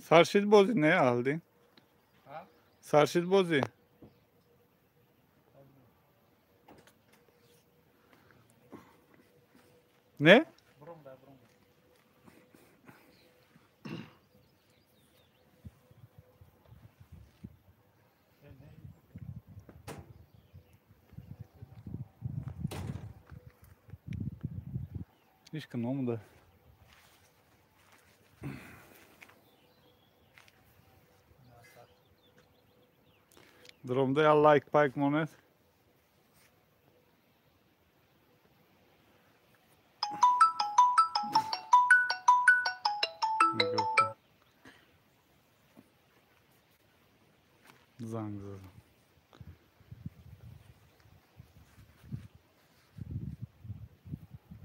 Sarşit bozi ne aldın? Sarşit bozi. Ne? Hiç kınam da. Dromda ya like pike monet. Zang zang.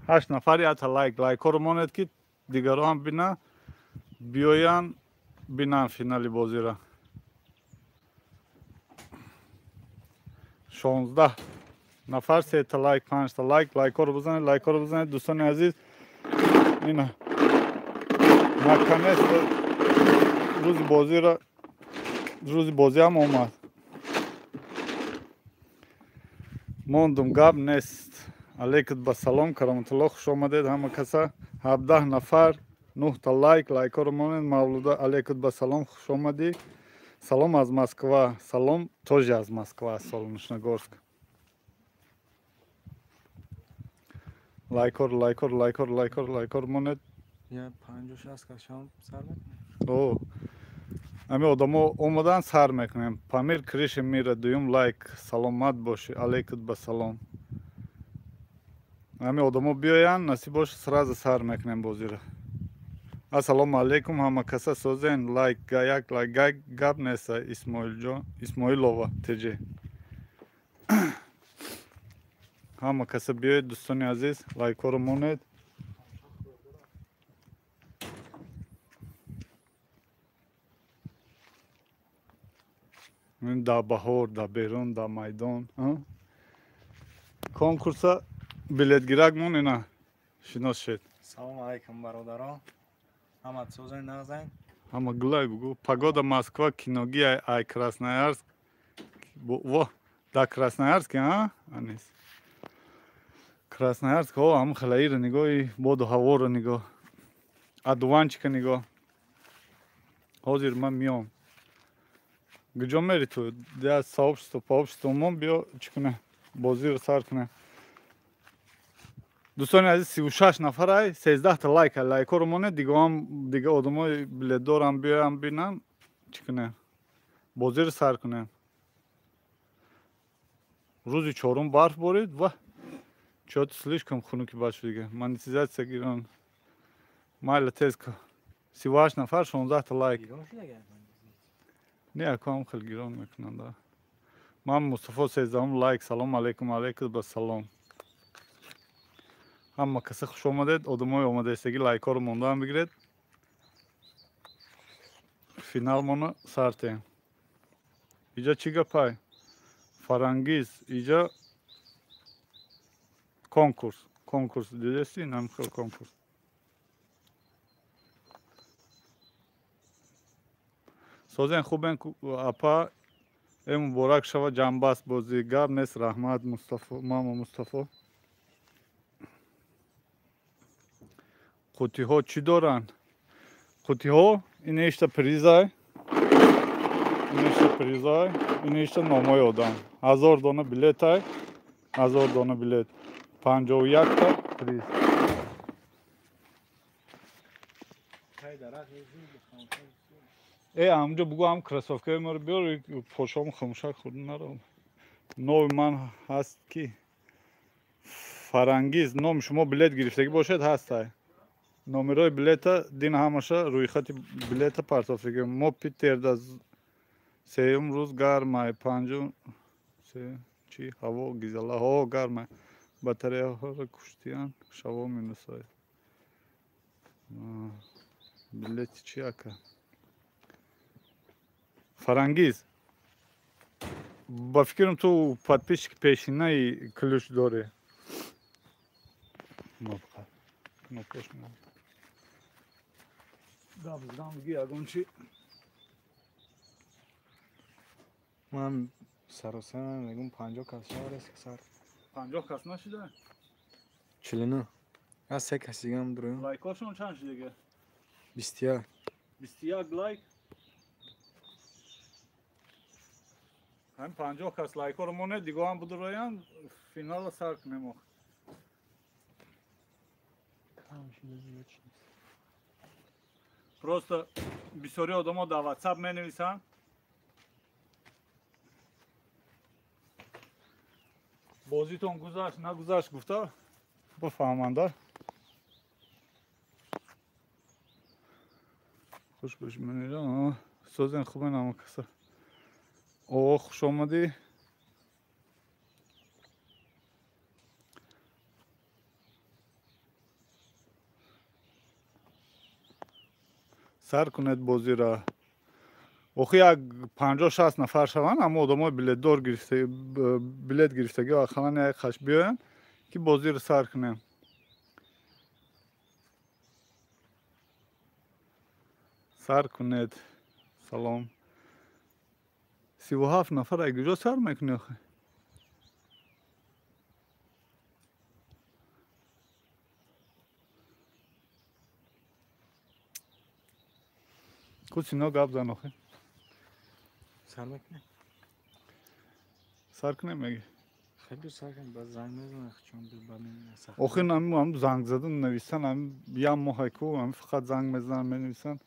هشت نفر یا تا لایک رو ماند که دیگران هم بینا بیاین بینن فینالی بازی را 16 نفر 3 تا لایک 5 تا لایک ها رو بزنید دوستان عزیز اینا مکانست روز بازی هم اومد موندم گاب نیست علیکت با سلام کرامت الله خوش آمدید همه کسا 17 نفر 9 تا لایک ها رو مانید مولودا علیکت با سلام خوش آمدی سلام از مسکوا سلام توجه از مسکوا سولنشنگورسک لایک رو مانید یا 50-60 کشم سر میکنم او امی آدما اومدن سر میکنیم پامیر کریش میره دویم لایک سلامت باشی علیکت با سلام امی آدما بیاین نصیب باشه سراز سر میکنیم بازی را السلام علیکم همه کسا سوزین لایک گایک لایک گپ نیست اسماعیل جان اسماعیلова تجی همه کسا بیاید دوستان عزیز لایک ها رو مونید این دا بهار دا بیرون دا میدان کنکورسا بلیت گیرک مون اینا شناس شد سلام علیکم برادران همه سوزن نازن همه گلای بگو погода Москва киноги ай Красноярск во да Красноярск анис Красноярск о ам хлаир нигои боду ҳаворо нигоҳ адуванчика нигоҳ ҳозир ман миём куҷо мери ту я сообщество мон биё чӣ кунем бозиро сар кунем دوستان عزیز 36 نفر 13 تا لایک رو مونه دیگه آدمای بلیتدار هم بیایم بینن چی کنه بازی رو سر کنه روزی چهارم برف بارید و چهات слишком خنوکی باشه دیگه монетизация گیران مایل تیز که 38 نفر 16 تا لایک نه اکام خیلی گیران میکنن دا من مصطفی 13 لایک سلام علیکم علیکم با سلام همه کسی خوش آمدید آدمای آمده استگی لایک ها رو مونده هم بگیرید فینال مونو سرتیم اینجا چی گپای فرانگیز اینجا کنکورس دیدستی نمیخواه کنکورس سازین خوبین اپا ای مبارک شوه جنبست بازی گب نیست رحمت مصطفی ماما مصطفی قوطی ها چی دارن؟ قوطی ها این ایشتا پریزای این ایشتا نامای آدم 1000 دانه بلیت های 1000 دانه بلیت 51 تا پریز ای همونجا بگو هم کراسوفکه ما رو بیار پاشام خموشک خود نرو نوی من هست کی فرانگیز نام شما بلیت گرفتگی باشد هست های номерои билета дин ҳамаша рӯйхати билета партофига мо питерда сеюм рӯз гармай панҷум чи ҳаво гизалаҳо гармай батареяҳоро куштиян шаво менусояд билети чи ака фарангиз ба фикрам ту подписчики пешинаи ключ дорӣ Gabzdan bugü yagonçi. من سر و سر میگم 50 کاسه است که سر 50 kas نشده. 49 از 3 کسی دیگه هم داره Like'oşun çan şidege. 21 21 like. Hem 50 kas like ormone digo ham budurayan finala sark nemo. Просто bir soru odama da WhatsApp menüysen. بازیتون گذشت نگذشت گفته بفهمنده خوش باش من ایران سازن خوبه نمو کسا اوه خوش آمدی سر کنید بازی را اوخی یک 50-60 نفر شوند اما آدمای بلیت گرفتگی آخران یک خش بیاین که بازی رو سر کنیم سر کنید سلام 37 نفر یک جا سر میکنی آخه خود سینا گاب زن آخه سر میکنه سر کنیم میگی خیلی سر کنه باز زنگ میزنه چون ببینم سخت آخه هم زنگ زدن نویسن هم یه محایکو هم فقط زنگ میزنن مینویسن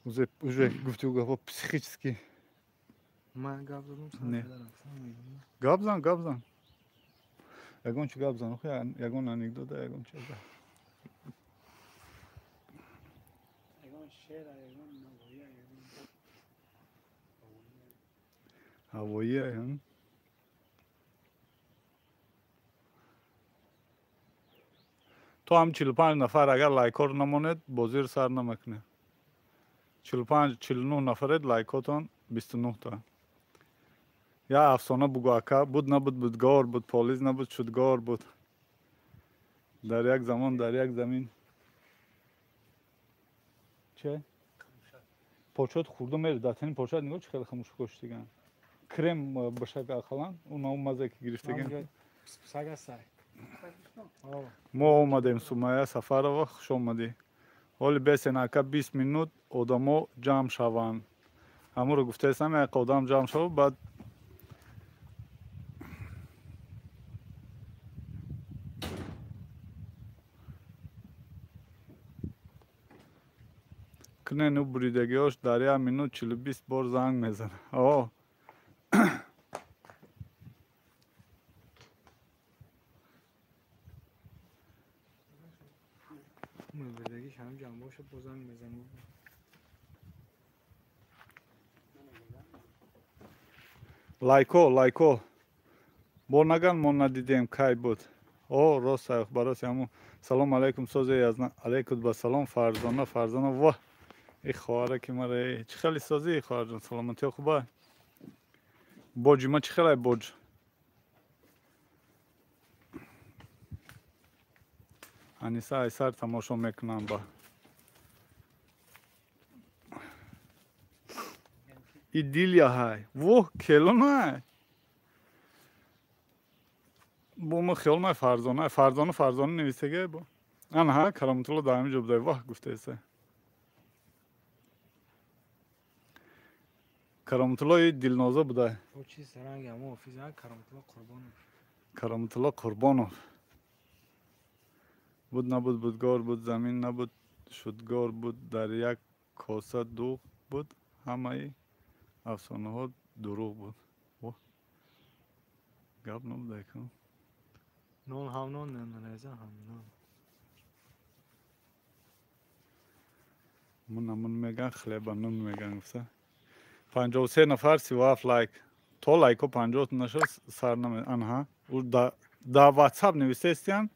уже گفتگو پسیخیچسکی من گاب زدم سر نه. دارم گاب زن یگون چی گاب زن آخه یگون انیکدوته یگون چی زن هوایی هم تو هم 45 نفر اگر لایکار نماند بازی رو سر نمیکنه 45-49 نفرت لایکاتون 29 تا یا افسانه بگو اکا بود نبود بودگار بود پالیز نبود شدگار بود در یک زمان در یک زمین چه؟ پاچات خورده میره داتین پاچات نگاه چه خیلی خموش کشتیگن کرم بشک اخلان اون هم مزه که گرفتگن سگ سگ ما آمدیم سومایه سفر و خوش آمدی حالی بیسین اکا 20 منوت آدمو جمع شوند همون رو گفته ایستم یک آدم جمع شو بعد کنه نو بریدگیاش در یک منوت 40-20 بار زنگ میزنه آه من بردگیش هم جمع باشه بازم میزنم لایکو بو نگن ما ندیدیم کی بود او راست اخباراتی همون سلام علیکم سوزه یزنا علیکم با سلام فرزانه واه ای خواهره که مره چه خیلی سازی ای خواهر جان سلامتی خوبه بوجی ما چه خیلی بوج انیسه ایسر تماشا میکنم با ای دیلیا های واه کلو نه بو ما خیال ما فرزانه نویسه با آنها کرامت الله دائمی جب دای واه گفته ایسه کرامت الله دلنازه بوده او چی سرنگ هم حافظه کرامت الله قربانوف بود نبود بودگار بود زمین نبود شدگار بود در یک کاسه دوغ بود همه ای افسانه ها دروغ بود واه گب نبوده کن نون هم نون نمیزه هم نون من میگن خلیبا نون میگن گفته 53 نفر 37 لایک تو لایک و 50 نشد سر نمی آنها او دا واتساپ نویسته استیان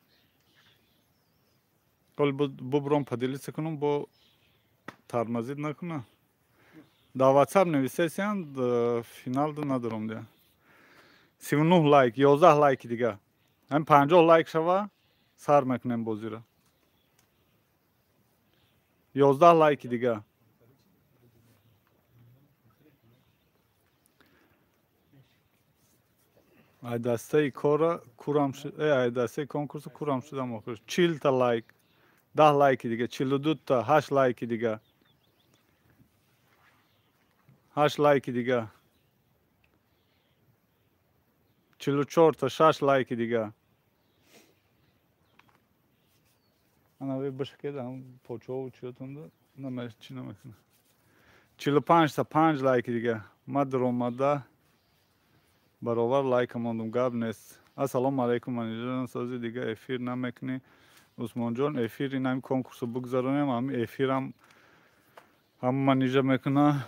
کل ببرم پدیلیت کنم با ترمزید نکنه دا واتساپ نویسته استیان فینال دو ندارم ده 39 لایک 11 لایک دیگه هم 50 لایک شوه سر میکنیم بازی را 11 лайки دیگه. ای دسته کار کورم شد. ای دسته کنکورس کورم شدم آخرش. 40 تا لایک. 10 لایک دیگه. 42 تا 8 لایک دیگه. 8 لایک دیگه. 44 تا 6 لایک دیگه. انا باشه که دارم پوچو چیتون دو نمیشه چی نمیکنه. 45 تا 5 لایک دیگه. مدر اومده برابر لایک ماندم گاب نیست. السلام علیکم منیجر سازی دیگه افیر نمیکنی. عثمان جان افیر این هم کنکورس بگذارونیم هم افیرم هم منیجر میکنه.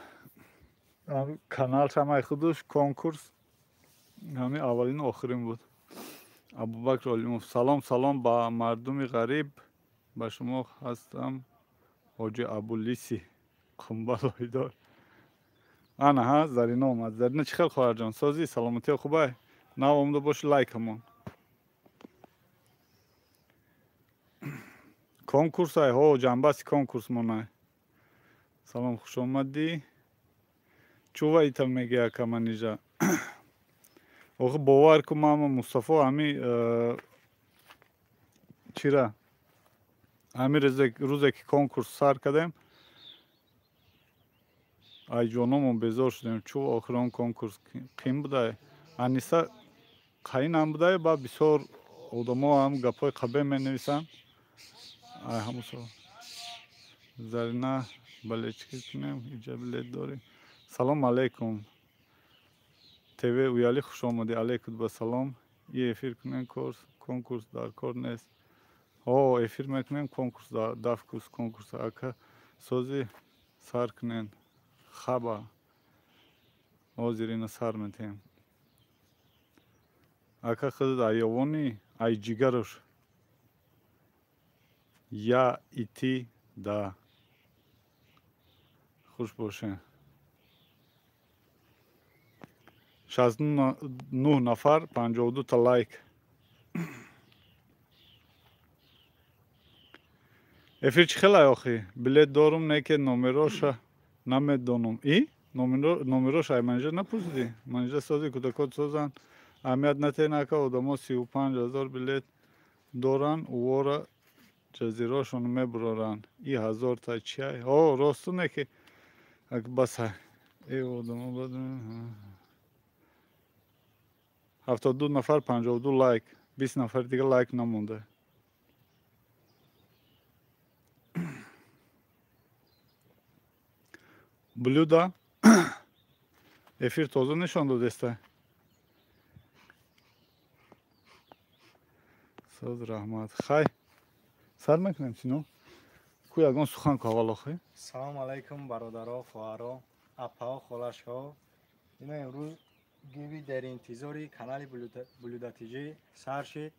هم کانال شما خودش کنکورس همین اولین و آخرین بود. ابوبکر علیموف سلام با مردم غریب با شما هستم. حاجی ابولیسی قنبال دار. انا ها زرینا اومد. زرینا چی خیلی خواهر جان سازی سلامتی خوبه. نه اومده باش لایک همون. کنکورس های ها جنباسی کنکورس مونه. سلام خوش آمدی. چوه ایتا میگه که منیجا. آخه باور که ماما مصطفی همی چیره همی روزه که کنکورس سر کردیم ای جانمون بیزار شدیم چوه آخران کنکورس کم بوده انیسا قاین هم بوده با بسیار آدم ها هم گپای قبه می نویسن ای همون زرینه بله چی کنیم اینجا بلید داریم سلام علیکم تیوی ویالی خوش آمدی علیکم با سلام یه افیر کنیم کنکورس در کار نیست افیر میکنیم کنکورس دافکوس کنکورس اکا سازی سر کنین خوابه زیرین سر میتیم اکا خود ایوانی ای جیگرش یا ایتی دا خوش باشه 69 نفر 52 تا لایک افیر چی خیلی آخی بلیت دارم نه که نومراش نمیدونم ای نومراش ای منجر نپرسیدی منجر سازی کدکات سازن اهمیت نته نکه آدم 35,000 بلیت دارن وارا جزیراشون میبرارن ای 1000 تا چی های راستو نه که بس های ای آدم باید 72 نفر 52 لایک 20 نفر دیگه لایک نمونده بلودا افیر تازه نشان دادسته ساز رحمت خی سر میکنیم سینو کوی اگان سخن که حوالا خی سلام علیکم برادرها خواهرها اپا خالشها اینا امروز گیوی در انتظاری کانال بلوداتیجی سر شد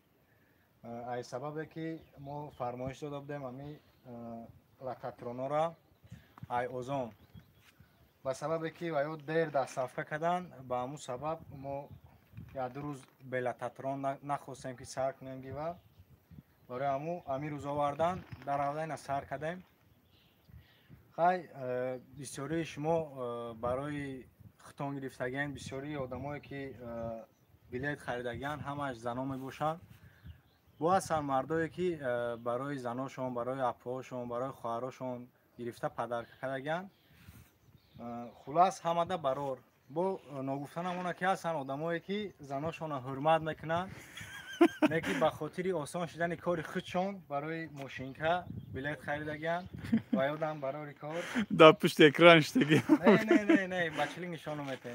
ای سببه که ما فرمایش داده بودیم امی لکاترونا را ای اوزان با سببه که وایو دیر دست صفحه کردن با همون سبب ما یا دو روز به لکاترون نخواستیم که سر کنیم گیوه برای همون امی روز آوردن در آوردن سر کردیم خیلی بسیاری شما برای خطان گرفتگین بسیاری آدمایی که بلیت خریدگین همش زنا می باشن با اصلا مردایی که برای زناشون برای اپاهاشون برای خواهراشون گرفته پدر کردگین خلاص همه برار با نگفتن همونه که هستن آدمایی که زناشون حرمت میکنن نه که به خاطر آسان شدن کار خودشون برای ماشینکه بلیت خریدگین و یادم برای کار در پشت اکران شدگی نه بچلی نشانو میتین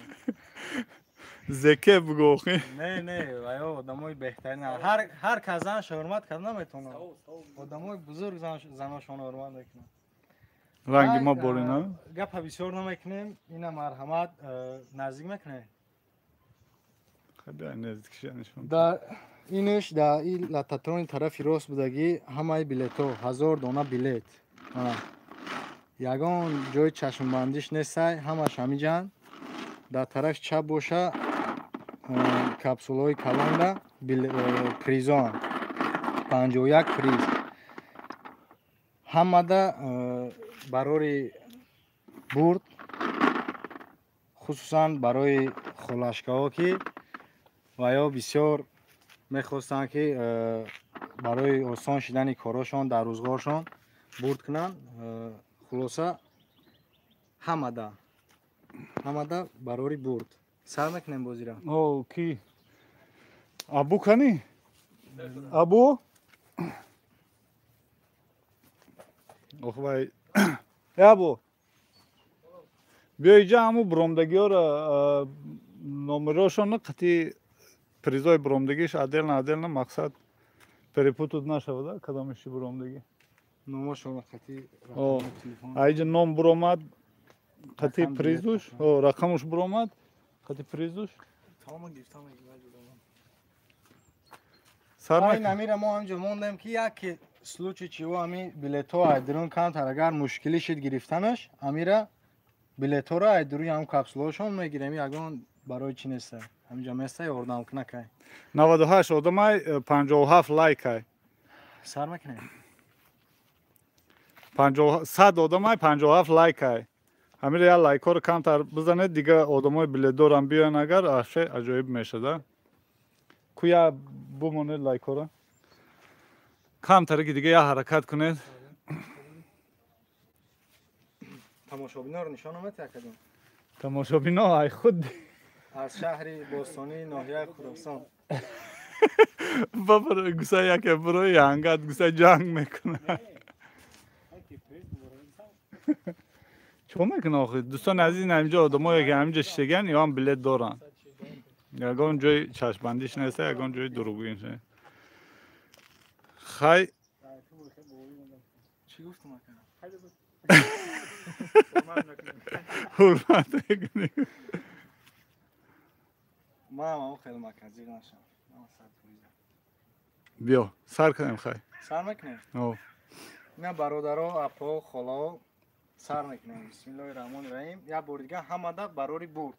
زکه بگو خی نه و یا آدمای بهترین هر کزنش حرمت کرد نمیتونه آدمای بزرگ زناشون حرمت میکنن رنگی ما بورینا گپ بسیار نمیکنیم اینا مرحمت نزدیک میکنه خیلی نزدیکشانشون در اینش در این لاتاترون طرفی راست بودگی همه بلیت ها 1000 دانه بلیت یگان جای چشم بندیش نیست همش همیجان در طرف چپ باشه کپسول های کلان پریزان 51 پریز همه ده барори бурд хусусан барои холашгаҳо ки ва ё бисёр мехостанд ки барои осон шидани корашон дар рӯзгоршон бурд кунанд. Хулоса ҳамада барори бурд. Сар мекунем бозиро. О, ки абу кани? Абу? Ох вай. Абу. Биё иҷа ҳаму буромдагиёро номерошонро қати призои буромдагиш отдельно мақсад перепутут нашавад кадомиши буромдаги. Номошон қати О, рақами телефон. аиҷа ном буромад қати Рақам приздуш, билет, о рақамуш буромад қати приздуш. Ай Сар намира мо ҳамҷо мондем ки як случай чиво ами билетҳо айдирун кантар агар мушкилӣ шид гирифтанаш амира билетҳоро айдируи ҳам капсулаҳошон мегирем ягон барои чи неста ҳамҷо места ёрдам кунакай 98 одамай 57 лайкай. сар мекунем 100 одамай 57 лайкай. ҳамира я лайкҳоро камтар бизанед дига одамои билетдорам биёян агар аше аҷоиб мешада. Куя бумонед лайкҳоро. Камтаре ки дига я ҳаракат кунед. тамошобиноро нишон омад якадом Тамошобино ай худ аз шаҳри бостонии ноҳияи хӯросон бабар гуса яке бирои ангат гуса ҷанг мекунад. чо мекуна охи дӯстони азиз инҷо одамое ки ҳаминҷо шишаган ё ҳам билет доранд. ягон ҷои чашбандиш неста ягон ҷои дурӯғин шуд. хай чӣ гуфтум ака ҳурмат мекунем. манам хеле мака зиқ нашам биё сар кунем хай. сар мекунем О. ина бародаро апо холао сар мекунем бисмиллоҳи раҳмони раҳим як бори дига ҳамада барори бурд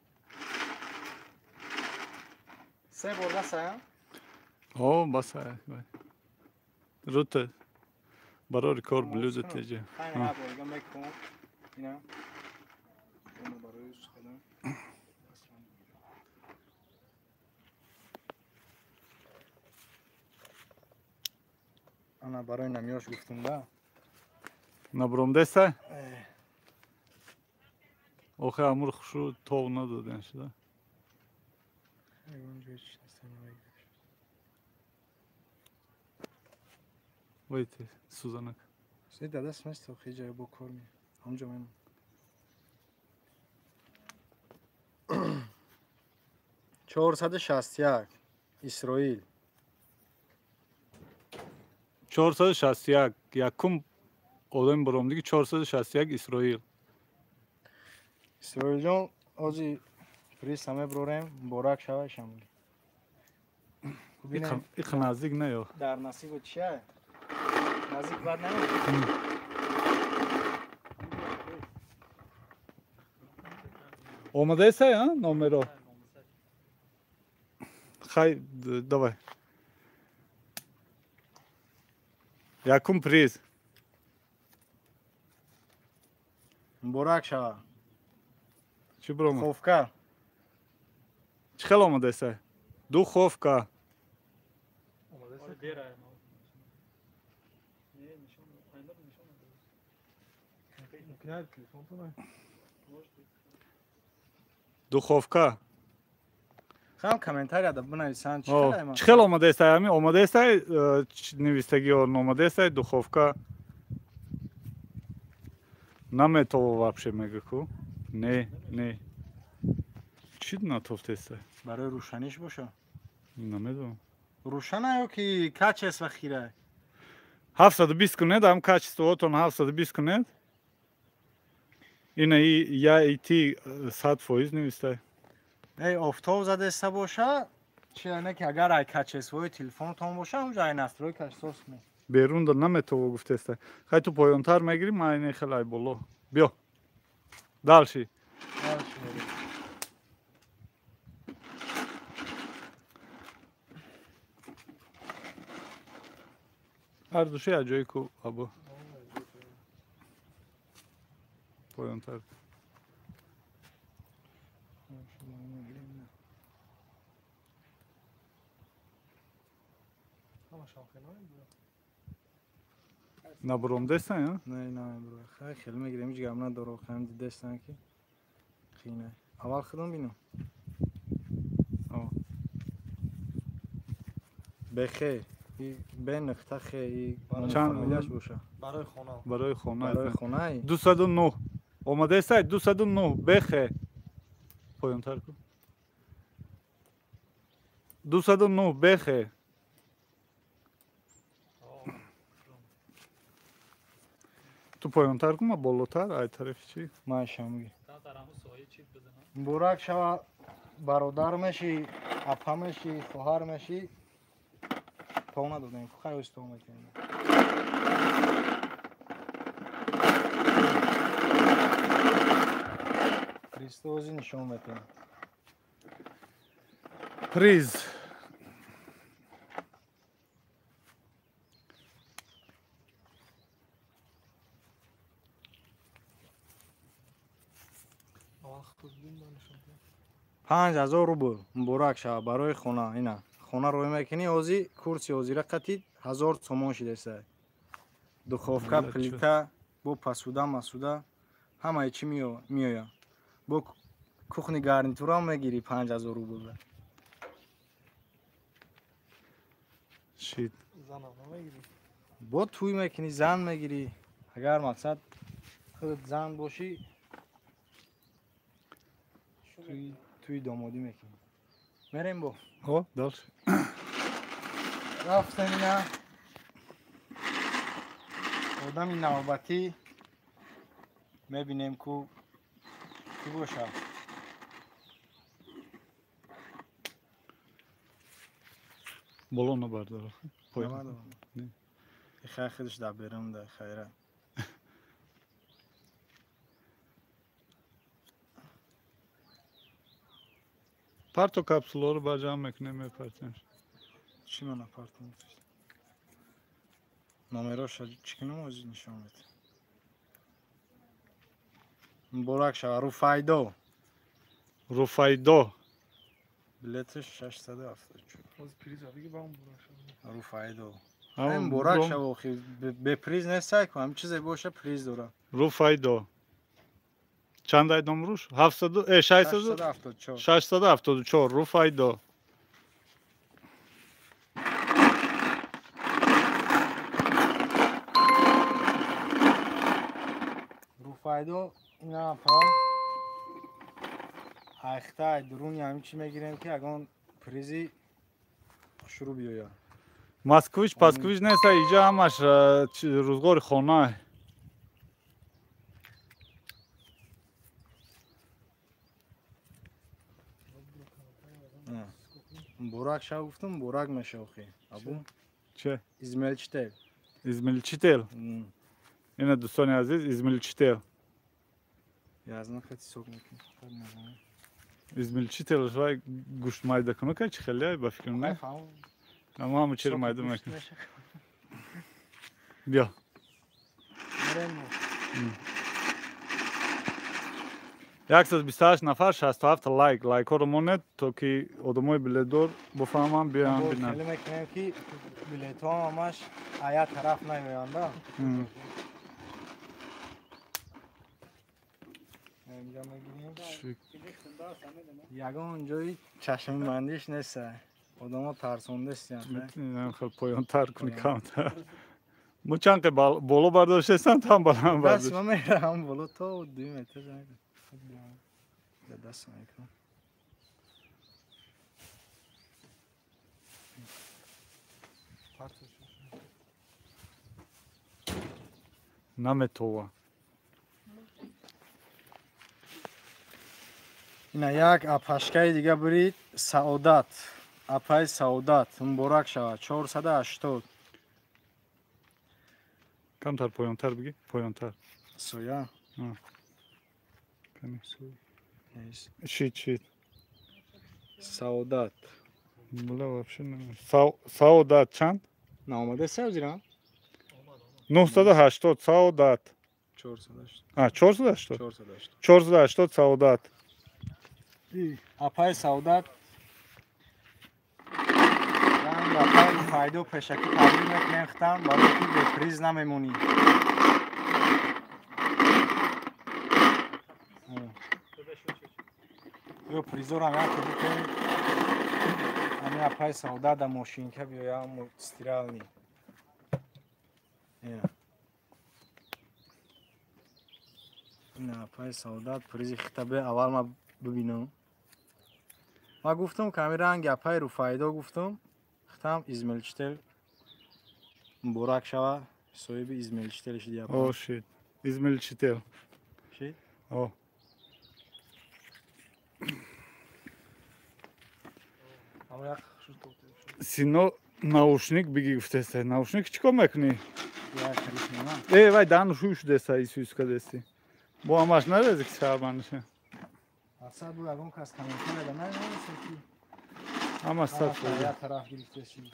се бор басая О, баса. Рута. Барори кор блюза теҷа. хайна як бор дига мекунем ина ина барои сухадан ана барои намиёш гуфтум да Набуромдеста? охи амур хушу тов надоден шуда. Войте, Сузанак. Сиди дадаст место хиҷа бо кор ми. Ҳамҷо мен. 461 Исроил. 461 якум одами буромдиги 461 Исроил. Исроилҷон ози приз ҳаме бурорем муборак шавад шамоли. Иқ наздик не ё. Дар насибу чия? Наздик бад намед. Омадеста а номеро? Хай давай. Якум приз. Муборак шавад. Чӣ буром? Ховка. Чӣ хел омадеста? Духовка. Духовка. Хам комментария да бинависанд. Чӣ хел омадеста? Ами омадеста навистагиё номадеста духовка. Наметова вообще мега ку. Не. Чӣ натофтеста? Барои рӯшаниш боша. Намедонам. Рӯшан аё ки качес ва хира. 720 кунед, ам качествоатон 720 кунед. Ина я ити 100% навистай. Эй, офтоб задеста боша. Чи не ки агар ай качествои телефонтон боша, ҳамҷо ай настройкаш сос ме. Берун да наметова гуфтеста. Хай ту поёнтар мегирӣ, ман ин хеле ай боло. Биё. Далши. Ардуши аҷои ку або. پایان‌تر. نبرم دستن یا؟ نه برو خیلی میگیرم هیچ گم نداره خیلی دستن که خینه اول خودم بینم بخیر به نقطه خیلی چند باشه برای خانه برای خونه 209 آماده است 209 بخه پایان‌تر کن 209 بخه تو پایان‌تر کن ما بالاتر ای طرف چی ماشا میگی برک شوا برادر میشی اپا میشی خواهر میشی تو ندادیم خیلی استو میکنیم کریستوزی نشون میکنیم پریز $5000 روبل برک شوا برای خونه اینا خونه روی میکنی اوزی کورسی اوزی را قطید 1000 سومون شده است دخوفکا پلیتا بو پاسودا مسودا همه چی میویا بو کухні гарнітура میگیری 5000 روبل شید با توی میکنی زن میگیری اگر مقصد خودت زن باشی توی دامادی میکنی میریم با ها دار رفتم اینا آدمی نوبتی میبینیم که کی باشه بالون بردار نمادم خیلی خودش در برم ده خیره پارتو کپسولا رو با جمع میکنیم میپرتیم چی من اپارتمان داشت نامراش چیکنم از نشان میده برک شو رو فایدا بلیتش 670 رو فایدا هم این برک شو به پریز نیست که هم چیزی باشه پریز داره رو فایدا چند ایدام روش 700 674 674 رو فایدا رو فایدا اینا پا اخته درون همین چی میگیریم که اگه پریزی شروع بیاید مسکویچ پاسکویچ نیست اینجا همش روزگار خانه برک شو گفتم برک میشوخی ابو چه ازمیلچتل ازمیلچتل اینا دوستان عزیز ازمیلچتل یازنا خیلی سوق میکنه ازمیلچتل شوی گوشت مایده کنه که چه خیلی با فکر نه اما همه چرا مایده میکنه بیا یک 128 نفر 67 لایک ها رو مونید تا که آدمای بلیدور بفهمم بیان بینن خیلی میکنیم که بلیت ها همش آیا طرف نمیانده اینجا میگیریم یگان جایی چشم بندیش نیست آدم ها ترسونده است خیلی پایان تر کنی کمتر مو چند که بالا برداشته هستن تا هم بالا هم برداشت دست ما میرم بالا تا 2 متر دست میکنم نمیتوه اینا یک اپاشکای دیگه برید سعادت اپای سعادت مبارک شود 480 کمتر پایان تر بگی پایان تر سویا شید سعادت بله вообще نه سعادت چند نامده سه وزیرم 980 سعادت 480. 480. 480. 480 Саудат. Апай Саудат. Ранги апай файдо пешаки табдил мекунем хитам барои ки беприз намемонӣ. Ё призорам як ки ами апай Саудат да мошинка биёям стирални. ина апай Саудат призи хитабе аввал ма бибинам. Ма гуфтам ками ранги апай Руфайдо гуфтам. Хитам Измелчтел муборак шава соҳиби Измелчтел шуди апай. О шит. Измелчтел. Ши? О. Сино наушник биги гуфтеса. Наушник чӣ кор мекунӣ? Я харисмана. Вай дан шуш деса исуска дести. Бо амаш нарези ки шабаныша. Асад бу ягон кас комментар да намеса ки. Ама сад шуд. Я тараф гирифтес шуд.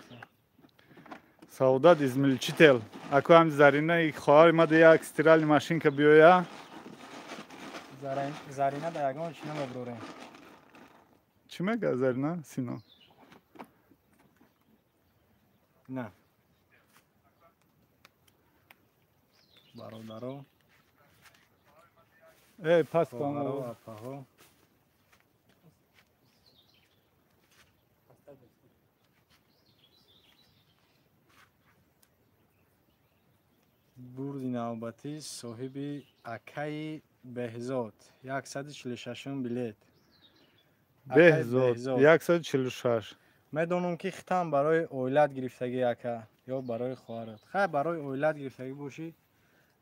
Саудат Измелчтел. Ако ам Зарина и хоҳари ма да як стирални машинка биёя. Зарина да ягон чӣ намебурем. Чӣ мега Зарина? Сино. На. Бародаро. Пас Бародаро кон. апаҳо. бурди навбатӣ соҳиби Акаи Беҳзод 146 билет. Беҳзод 146. медонам ки хитам барои оилат гирифтагӣ ака ё барои хоҳарат. Хай барои оилат гирифтагӣ бошӣ,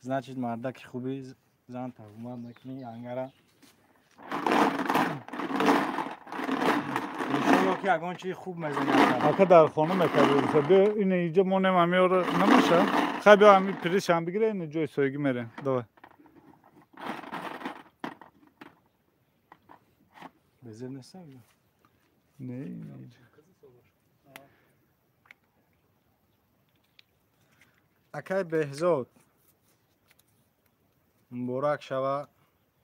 значит мардаки хуби зан таҳумат мекунӣ ангара. иншолло ки ягон чизи хуб мезани ака. Ака дар хона мекарди. Биё ин инҷа мо немамиёра намаша. Хай биё ами пришам бигире ин ҷои соягӣ мерем. Давай. Безед неста? Не. Акай Беҳзод муборак шава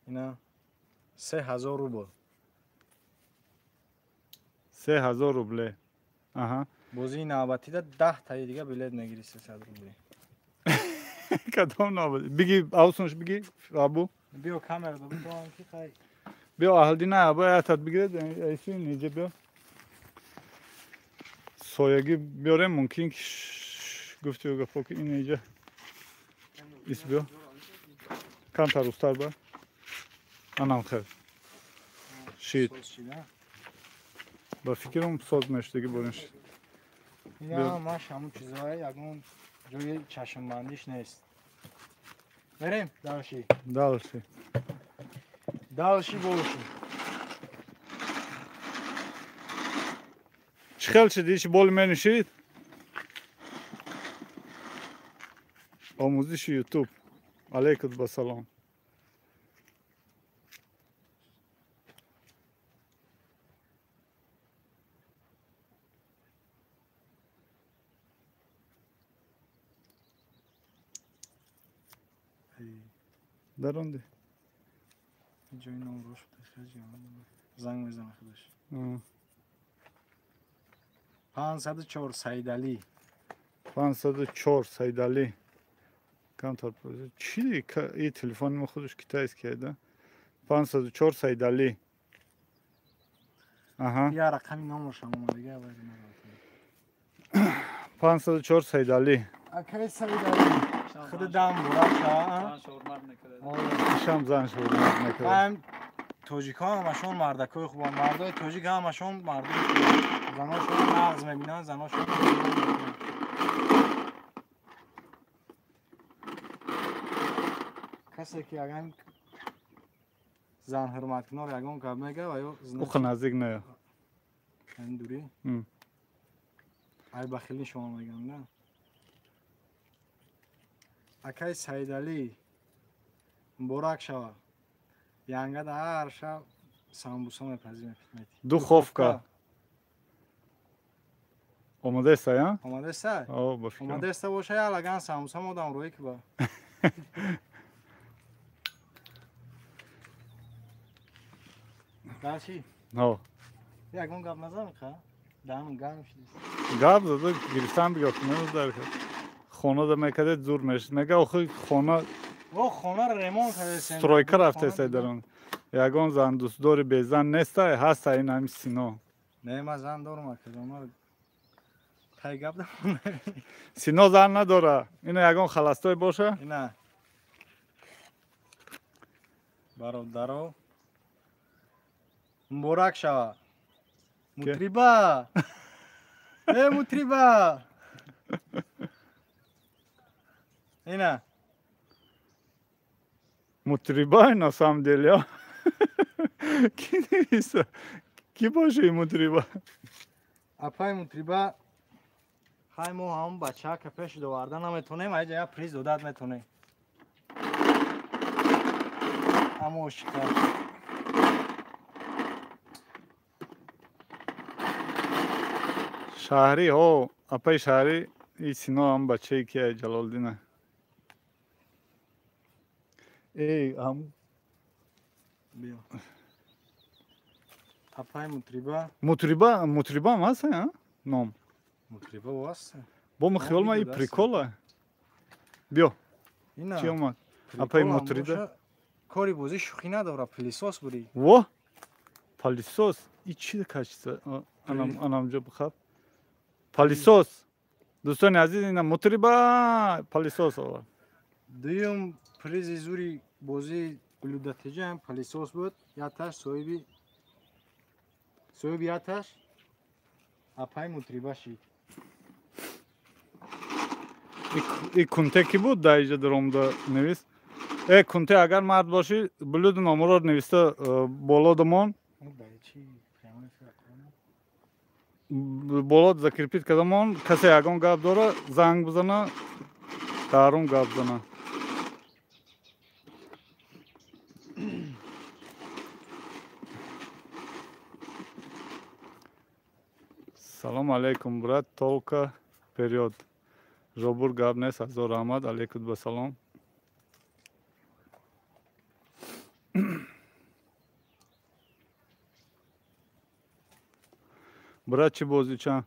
ина 3000 рубл. 3000 рубле. Аҳа. бозии навбатӣ да 10 таи дига билет мегири 300 рубли. Кадом навбат? Биги авсунш биги абу. биё камера да битавам ки хай. Биё аҳлдина абу аятат бигиред. Айси инҷа биё. Соягӣ биёрем мумкин ки гуфти гапо ки ин инҷа. Ис биё. Камтар устар ба. Анам хел. Шит. ба фикрам соз мештаги бориш. ина маш ҳамун чизҳои ягон ҷои чашмбандиш нест. берем далши. Далши. Далши боши. Чӣ хел шуд? Иши боли менӯшид? омӯзиши ютуб. Алейкум басалом. дар он де. ҷои номро шуд занг мезана худаш. 504 Сайдалӣ. 504 Сайдалӣ. Камтар пурсид. Чӣ и телефони мо худаш китайс керда? 504 Сайдалӣ. Аҳа. я рақами номошам омадага аввал 504 Сайдалӣ. акай Сайдалӣ. худи дам бурак шава. ишам зан шуд мекард. ҳам тоҷикон ҳамашон мардакои хубанд. мардои тоҷик ҳамашон мардои заношон нағз мебинанд, заношон касе ки ягон зан ҳурматкунор ягон гап мега ва ё уха наздик наё. ин дурӣ ай бахилӣ шумо меганда. акай Сайдалӣ муборак шава. янгада ҳар шаб самбуса мепазӣ. Духовка. омадеста я? омадеста? О, ба фикрам. омадеста боша я лаган самбуса модам рӯи ки ба. Дар чӣ? ها Ягон гап назар мекунад? Дамин гарм шудааст. гап зада гирифтан бигав немездар кард. Хона мекадед зур мешуд. Мега охи хона О, хонаро ремонт кардесем. стройка рафтесай дар он. Ягон зан дӯстдори безан нестай, ҳастай ин ҳами Сино. Не, ман зан дорам акадома. Тай гап дорам. Сино зан надора. Ина ягон халастой боша? Ина. Бародаро. Муборак шава. Мутриба. Мутриба. Ина. Мутриба на самом деле. Ки нависа? Ки боша ин мутриба? Апай мутриба. Хай мо ҳам бачака пеш доварда наметонем, айҷа я приз додат метонем. Амо шикар. Шаҳри ҳо, апай шаҳри и Сино ҳам бачаи ки ай Ҷалолдина. Ҳам Биё. Апай мутриба. мутриба ҳам ҳастан, ном? Мутриба васт. Бо мо хиёл ма и прикола. Биё. Ина. Чӣ омад? Апай мутриба. Кори бозӣ шӯхӣ надора, пилисос бурӣ. Во? Палисос? И чӣ кашиса? Анамҷо бихаб. Палисос. Дӯстони азиз, ина мутриба палисос овард. Дуюм призи зури бозии блюдатиҷаам палисос буд. Яташ соҳиби яташ апай мутриба шид. И кунте ки буд дар иҷа даромада навист? Кунте агар мард бошӣ, блюду номро нависта боло дамон. Боло закрепит кардамон, касе ягон гап дора, занг бизана, дарум гап зана. Салом алейкум, брат, толка период. Жобур гап нест, ҳазор раҳмат, алейкум басалом. Брат, чӣ бозӣ чанд?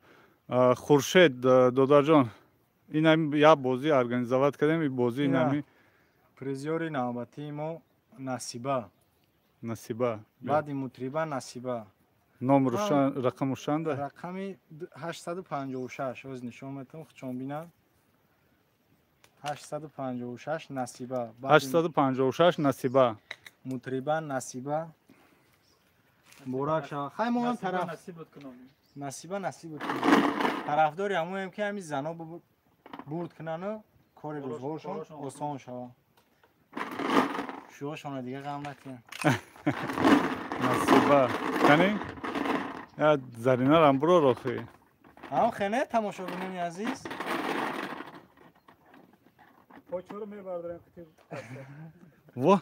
Хуршед Додарҷон, ин як бозӣ организоват кардем, и бозӣ инами Призёри навбатии мо Насиба. Насиба. Баъди мутриба Насиба. Ном рӯшан, рақам рӯшанда? Рақами 856 оз нишон метавон худшон бинанд. 856 Насиба. 856 Насиба. Мутриба Насиба. Муборак шава. Хай мо ҳам тараф Насиба насиб кунам. Тарафдори ҳамоем ки ҳами зано бурд кунану кори рӯзгоршон осон шава. Шуошона дига ғам накунанд. Насиба. Канӣ? Я Заринарам бурор охи. Ҳам хене тамошобинони азиз. Во.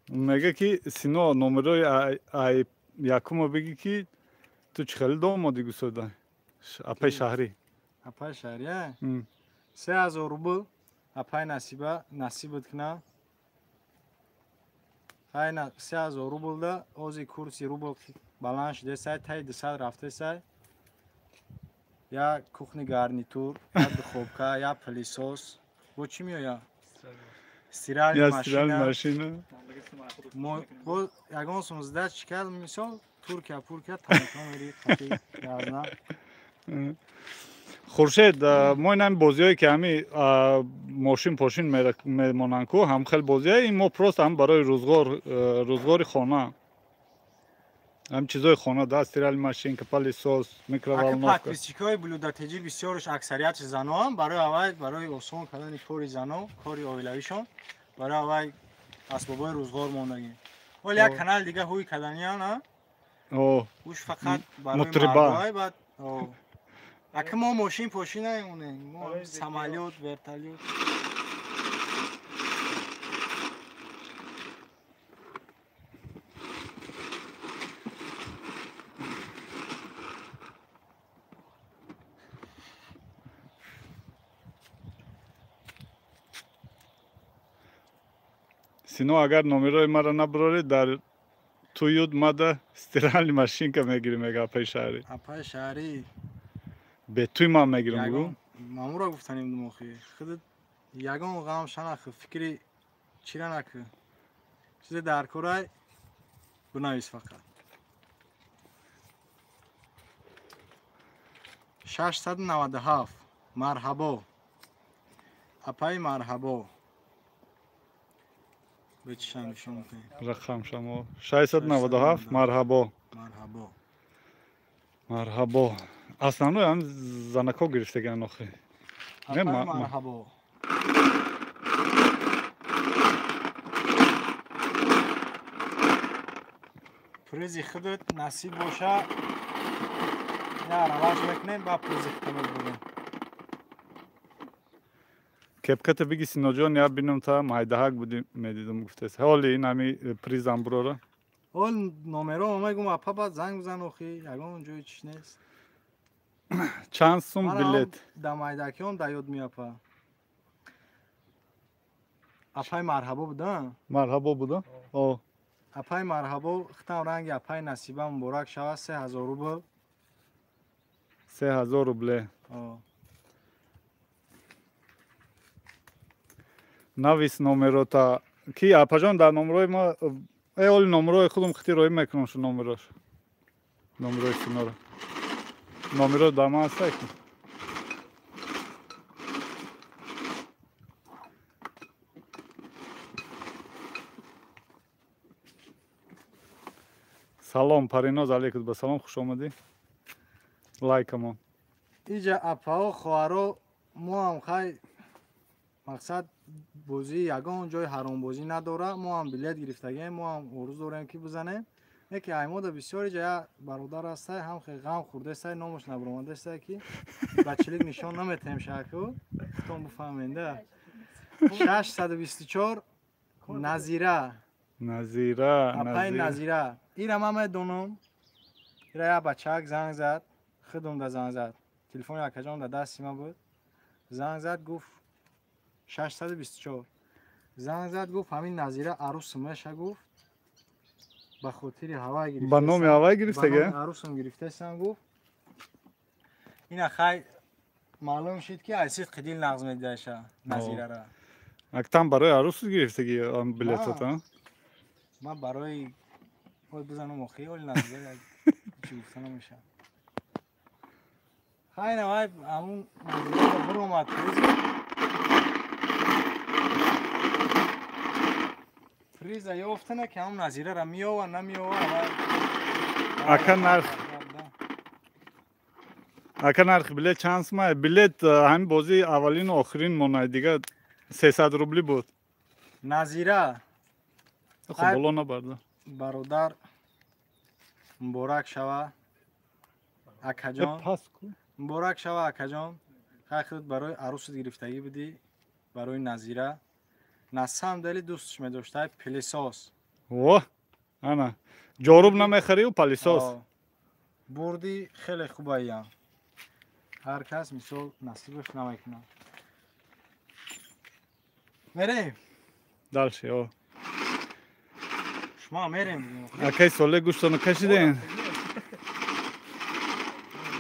Мега ки Сино номерои якумо биги ки ту чӣ хеле домоди гусода? Апай шаҳрӣ. Апай шаҳрӣ? 3000 рубл апай насибат кунам. Хай 3000 рублда ози курси рубл баланд шудесай, таи 200 рафтесай. Я кухни гарнитур, я духовка, я пилисос. Бо чӣ меояд? Стиральни машина. Бо ягон сумзда чикал мисол Туркия тамошо мери қати язна. Хуршед, мо инами бозиҳое ки ҳами мошин пошин мемонанд ку, ҳам хел бозиҳае, ин мо просто ҳам барои рӯзгори хона. ҳам чизои хона да, стиральни машинка, пилисос, микроволновка. Подписчикои блюдатиҷӣ бисёрш аксарияти заноам барои осон кардани кори зано, кори оилавишон, барои авай асбобои рӯзгор мондагӣ. Оли як канал дига ҳуй каданияна. Уш фақат барои мардои бад. Ака мо мошин пошин намемонем. Мо самолёт, вертолёт. Сино агар номерои маро набуроред дар تویود ماده استرالی ماشین که میگیری میگه پای شهری اپای شهری به توی ما میگیرم بگو یگان مامورا گفتنیم دماغی خودت یگان غم شناخ فکری چی را نکه چیز در کورای بنویس فقط 697 مرحبا اپای مرحبا به چشم نشون کنیم رقم شما 697 مرحبا مرحبا مرحبا اصلا هم زنکا گرفتگن آخه اپای مرحبا پریزی خودت نصیب باشه یا رواج بکنیم با پریزی خودت بودیم کپکت بگی سینا جان یا بینم تا مایدهک بودیم میدیدم گفته است حالی این همی پریزم برو اول نمره اومگم اپا بعد زنگ بزن اخی یگان اونجای چیش نیست چند سوم من بلیت دمایدکی هم دیاد می اپا اپای مرحبا بودم مرحبا بودم او اپای مرحبا ختم رنگ اپای نصیبه مبارک شود 3000 روبل 3000 روبله نویس نمراتا کی اپا جان در نمرای ما اول نمرای خودم خطی روی میکنم شو نمراش نمرای سینا رو نمرای داما هست که سلام پریناز علیکم با سلام خوش آمدی لایک ما اینجا اپا و خوارو ما هم خیلی مقصد بازی یگان جای حرام بازی نداره ما هم بلیت گرفتگیم ما هم عروض داریم که بزنیم یکی ایماده بسیاری جای برادر هسته هم خیلی غم خورده است نامش نبرمانده است که بچه‌لیک نشان نمیتیم شکو ختم بفهمنده 624 نظیره اپای نظیره ایرم هم دونم ایرا یا بچه‌ک زنگ زد خودم دا زنگ زد تلفن یک جام دا دستی من بود زنگ زد گفت 624 زنگ زد گفت همین نظیره عروس میشه گفت به خاطر هوا گرفته با نام هوا گرفته گه عروسم گرفته سن گفت اینا خیلی معلوم شد که ایسید قدیل نغز میدهشه نظیره را اکتم برای عروس گرفتگی آن بلیت ها من برای بزنم اخی ولی نظیره چی گفته نمیشه خیلی نوای همون نظیره برو اومد فریزه یا افتنه که همون نظیره را میوه نمیوه اکا نرخ بلیت چانس ما بلیت همین بازی اولین و آخرین مونه دیگه 300 روبلی بود نظیره خب بالا نبرده برادر مبارک شوه اکا جان مبارک شوه اکا جان خیلی خود برای عروس گرفتگی بودی برای نظیره نسم دلی دوستش میداشته پلیساس واه انا جاروب نمیخری و پلیساس بردی خیلی خوبه ایم هر کس مثال نصیبش نمیکنه میریم دالشه شما میریم اکی ساله گوشتانو کشیدین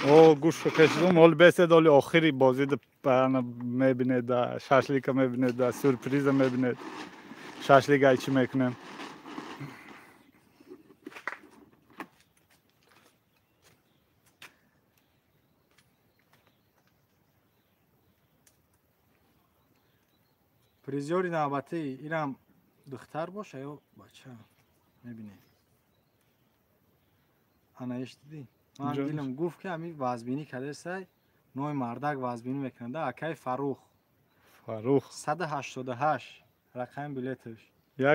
او گوشت کشیدم حال بسید حالی آخری بازی میبینید شاشلیک میبینید سورپریز میبینید شاشلیک ای چی میکنیم پریزیوری نوبتی اینم دختر باشه یا بچه میبینی انایش دیدی من دیلم گفت که همین وزبینی کرده سای نوع مردک وزبینی میکنده اکی فروخ 188 رقم بلیتش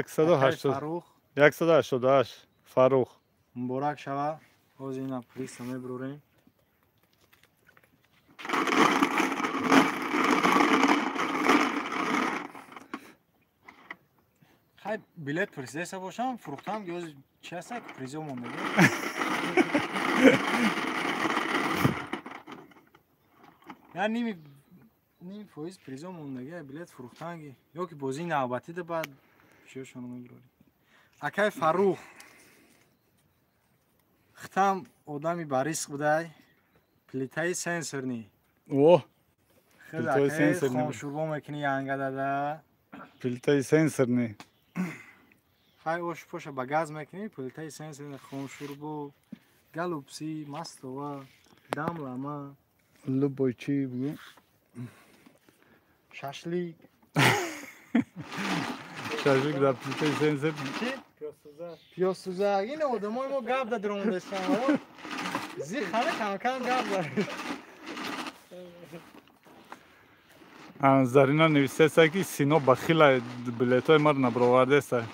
188 فروخ مبارک شوه باز اینا پلیس میبروریم خیلی بلیت پرسیده باشم فروختم گوز چی هسته که پریزیو مونده یعنی نیم فویز پریزیو موندگی بلیت فروختنگی یا که بازی نوبتی ده بعد چیوشونو میبروریم اکی فروخ хитам одами бариск будай. Плитаи сенсорни. О, Хеле Плитаи акай сенсорни. хоншурбо мекунӣ янга дада. плитаи сенсорни. Хай ош поша ба газ мекунӣ, плитаи сенсорни хоншурбо галупси мастова дамлама Любой чи бу. шашлик. Шашлик да плитаи сенсорни. Пиёзсузак. Ин одамои мо гап дадрондестан. Зи хана кам гап дад. Зарина нависеса ки Сино бахила билетои маро набаровардеса.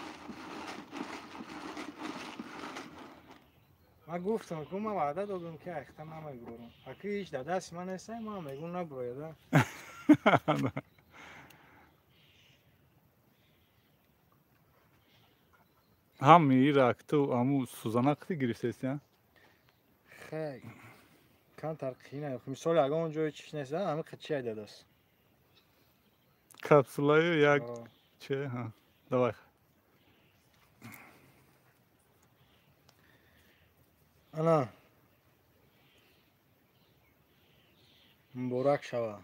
Ман гуфтам ки ман ваъда додам ки ахта намегурорам. Аки ҳеҷ да дасти ман нестае, ман мегӯм набурояда. Ҳам ирак ту аму сузанақти гирифтеси, а? Хай. Кам тарқии на. Мисол ягон ҷои чиш неста, ҳами қичия дадас. Капсулаю як че, ҳа. Давай. Ана. Муборак шава.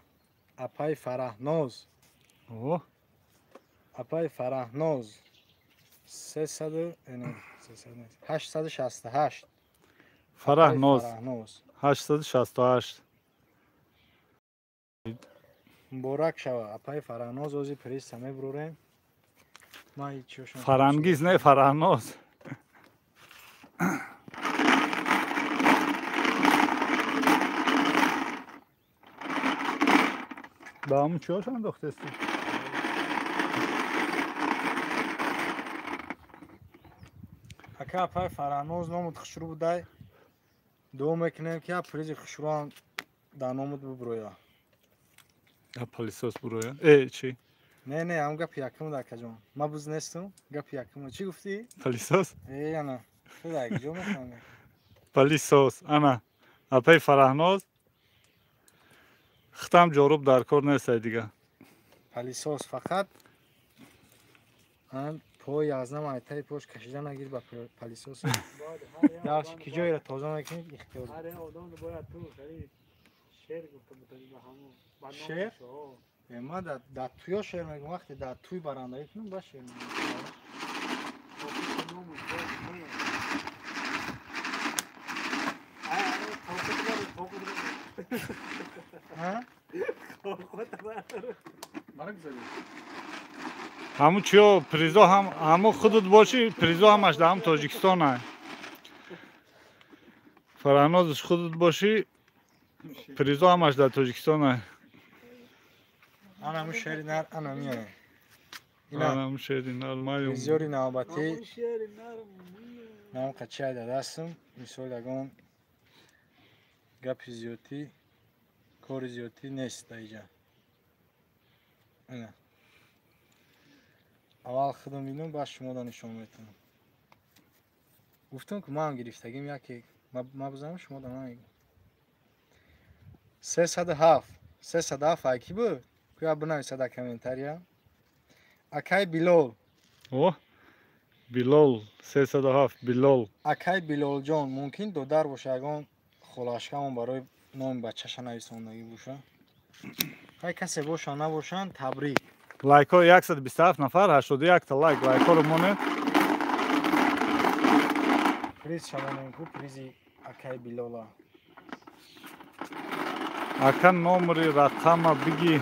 Апай Фараҳноз. О, Апай Фараҳноз. 868. Фараҳноз Фараҳноз. 868. Муборак шава. Апай Фараҳноз ози приста мебурорем. Ман ҳеҷ чошам. Фарангиз не Фараҳноз. Ба аму чиҳош андохтести? Ака апай Фараҳноз номуд хушрӯ будай. Дуо мекунем ки призи хушрӯам дар номуд бубуроя. Палисос буроя. Чи? Не, ҳам гапи якум акаҷон. Ма буз нестум. Гапи якум. Чӣ гуфтӣ? Палисос? Ана. Хеле акиҷо мефаҳмем. Палисос. Ана. Апай Фараҳноз. Хитам ҷоруб дар кор нестай дига. Палисос фақат ан пои азнам айтаи пош кашида нагир ба палисос. Yaxshi ki joyra toza mekinib ixtiyor. Har odam boyad tu sari she'r gufta butani ba hamu. She'r? Ma da tuyo she'r megum vaqti da tuy barandayi kunum ba she'r megum. Ҳаму чиё призо ҳаму худут боши, призо ҳамаш да ҳам Тоҷикистон ай. Фараҳнозиш худут боши, призо ҳамаш да Тоҷикистон ай. Ана му шеъри нар ана миёе. Ҳаму шеъри нар маём. Призёри навбатӣ нам қачия дадастм. Мисол ягон гапи зиёдӣ, кори зиёдӣ нест да иҷа. Ана. Аввал худам бинум, баъд шумода нишон метавонам. Гуфтам ки ман гирифтагим яке ма бузанам шумо да намегӯ. 307 ай ки буд? Куя бинависад дар комментария. Акай Билол. О, Билол 307 Билол. Акай Билолҷон мумкин додар боша ягон холашкамон барои номи бачаша нависондагӣ боша. Хай касе бошанд набошанд табрик. Лайко 127 нафар 81 та лайк лайкоро монед. Приз шавонем ку призи Акай Билола. Ака номери рақама биги.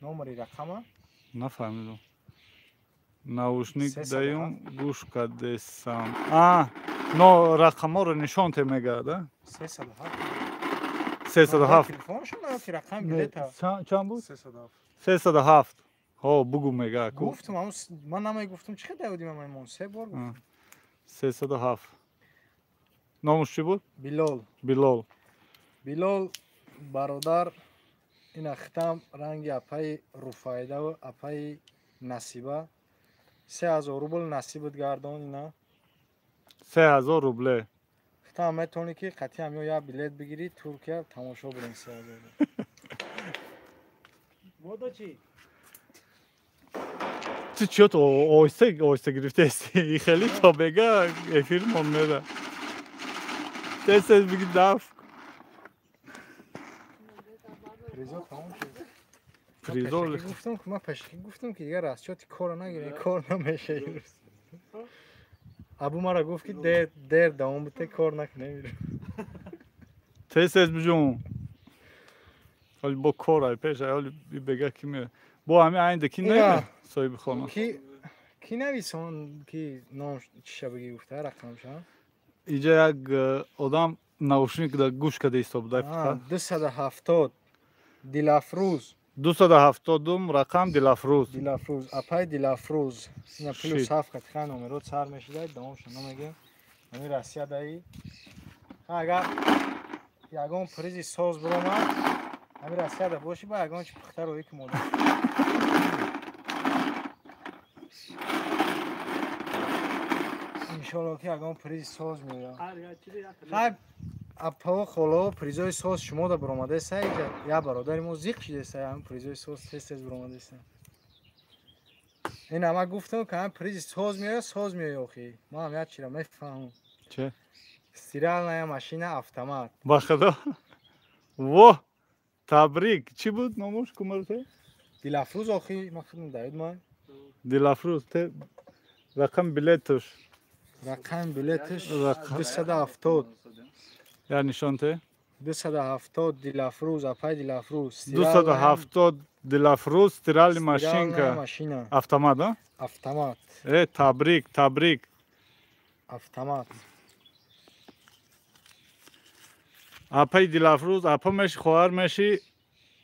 Номери рақама? Нафаҳмидам. Наушник даём гӯш кардесам. Но рақаморо нишонте мегардад. 307. Телефоншон ки рақам билета. Чанд буд? 307. 307. Ҳо бугу мега. Гуфтам, ман намегуфтам чӣ қадар давидим маймон 3 бор гуфтам. 307. Номуш чӣ буд? Билол. Билол. Билол бародар ина хитам ранги апаи Руфайдаву апаи Насиба 3000 рубл Насибат гардон ина. 3000 рубле. Хитам метавонӣ ки қатъиан ё як билет бигирӣ Туркия тамошо бурем 3000. Мода чи? Ту чиёто оҳиста гирифтеси? Хеле то бега эфирмон мера. تست بگی دف پریزا تمام شد. پریزول پشکی گفتم که من پشکی گفتم که دیگه راستشاتی کار نگیره کار نمیشه این روز. ابو مرا گفت که دیر دوام بده کار نکنه. تست بجون حالی با کار های پیش حالی بگه کی میره با همین آینده کی نه صاحب خانه کی نویسان که نام چی شبگی گفته رقمشان اینجا یک آدم نوشنی که در گوش کده ایستا بوده فقط 270 دیلافروز 270 رقم دلافروز اپای دیلافروز اینا پلوس شید. 7 خط خانم رو سر میشه دوامشون نمیگه همین راسیا دایی اگر یگان پریزی ساز برومد همین راسیا ده باشی با یگان چی پختر روی که موده انشالله که یگان پریزی ساز میاد خب اپا خلا پریزای ساز شما ده برومده سه یا برادر ما زیق شده سه هم پریزای ساز تست برومده سه این همه گفتم که هم پریزی ساز میاد آخی ما هم یاد چی را میفهمم چه؟ استرالная машина автомат. با خدا واه تبریک چی بود ناموش کمرته؟ دیلافروز آخی ما خودم دارید ما دلافروز رقم بلیتش رقم بلیتش رقم. 270 یا نشانته 270 دیلافروز اپای دیلافروز 270 دلافروز стиральная машинка машина автомат да? автомат تبریک автомат اپای دلافروز اپا میشی خواهر میشی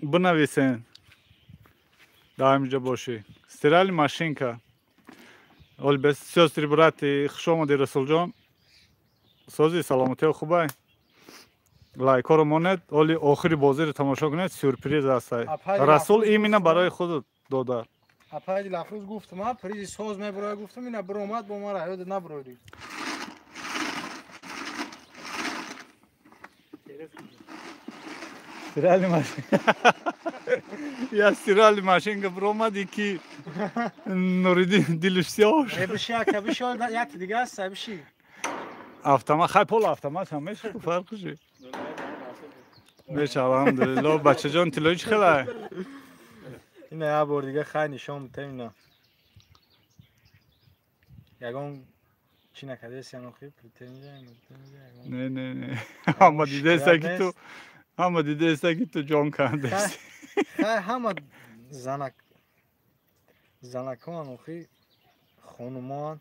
بنویسین در اینجا باشی стиральная машинка اول بس سیاستری براتی خوش آمدی رسول جان سازی سلامتی خوبه لایک رو مونید اولی آخری بازی رو تماشا کنید سورپریز است رسول ایمینا برای خود داده اپای دیلافروز گفتم ما پریزی ساز میبرای گفتم اینا برومد با ما را یاد نبرایدی стиральная машинка я стиральная машинка бромади ки нуридин дилш сёш بشه که بشه یک دیگه است بشه автомат хай пол автомат ҳам мешавад фарқи мешавад алҳамдулилло бачаҷон тиллои чӣ хелай اینا یه بار دیگه خیلی نشان میده اینا یگان چی نکرده سیانوخی не не не ҳама дидаеста ки ту ҳама дидаеста ки ту ҷон кандест همه زنکان اوخی خانومان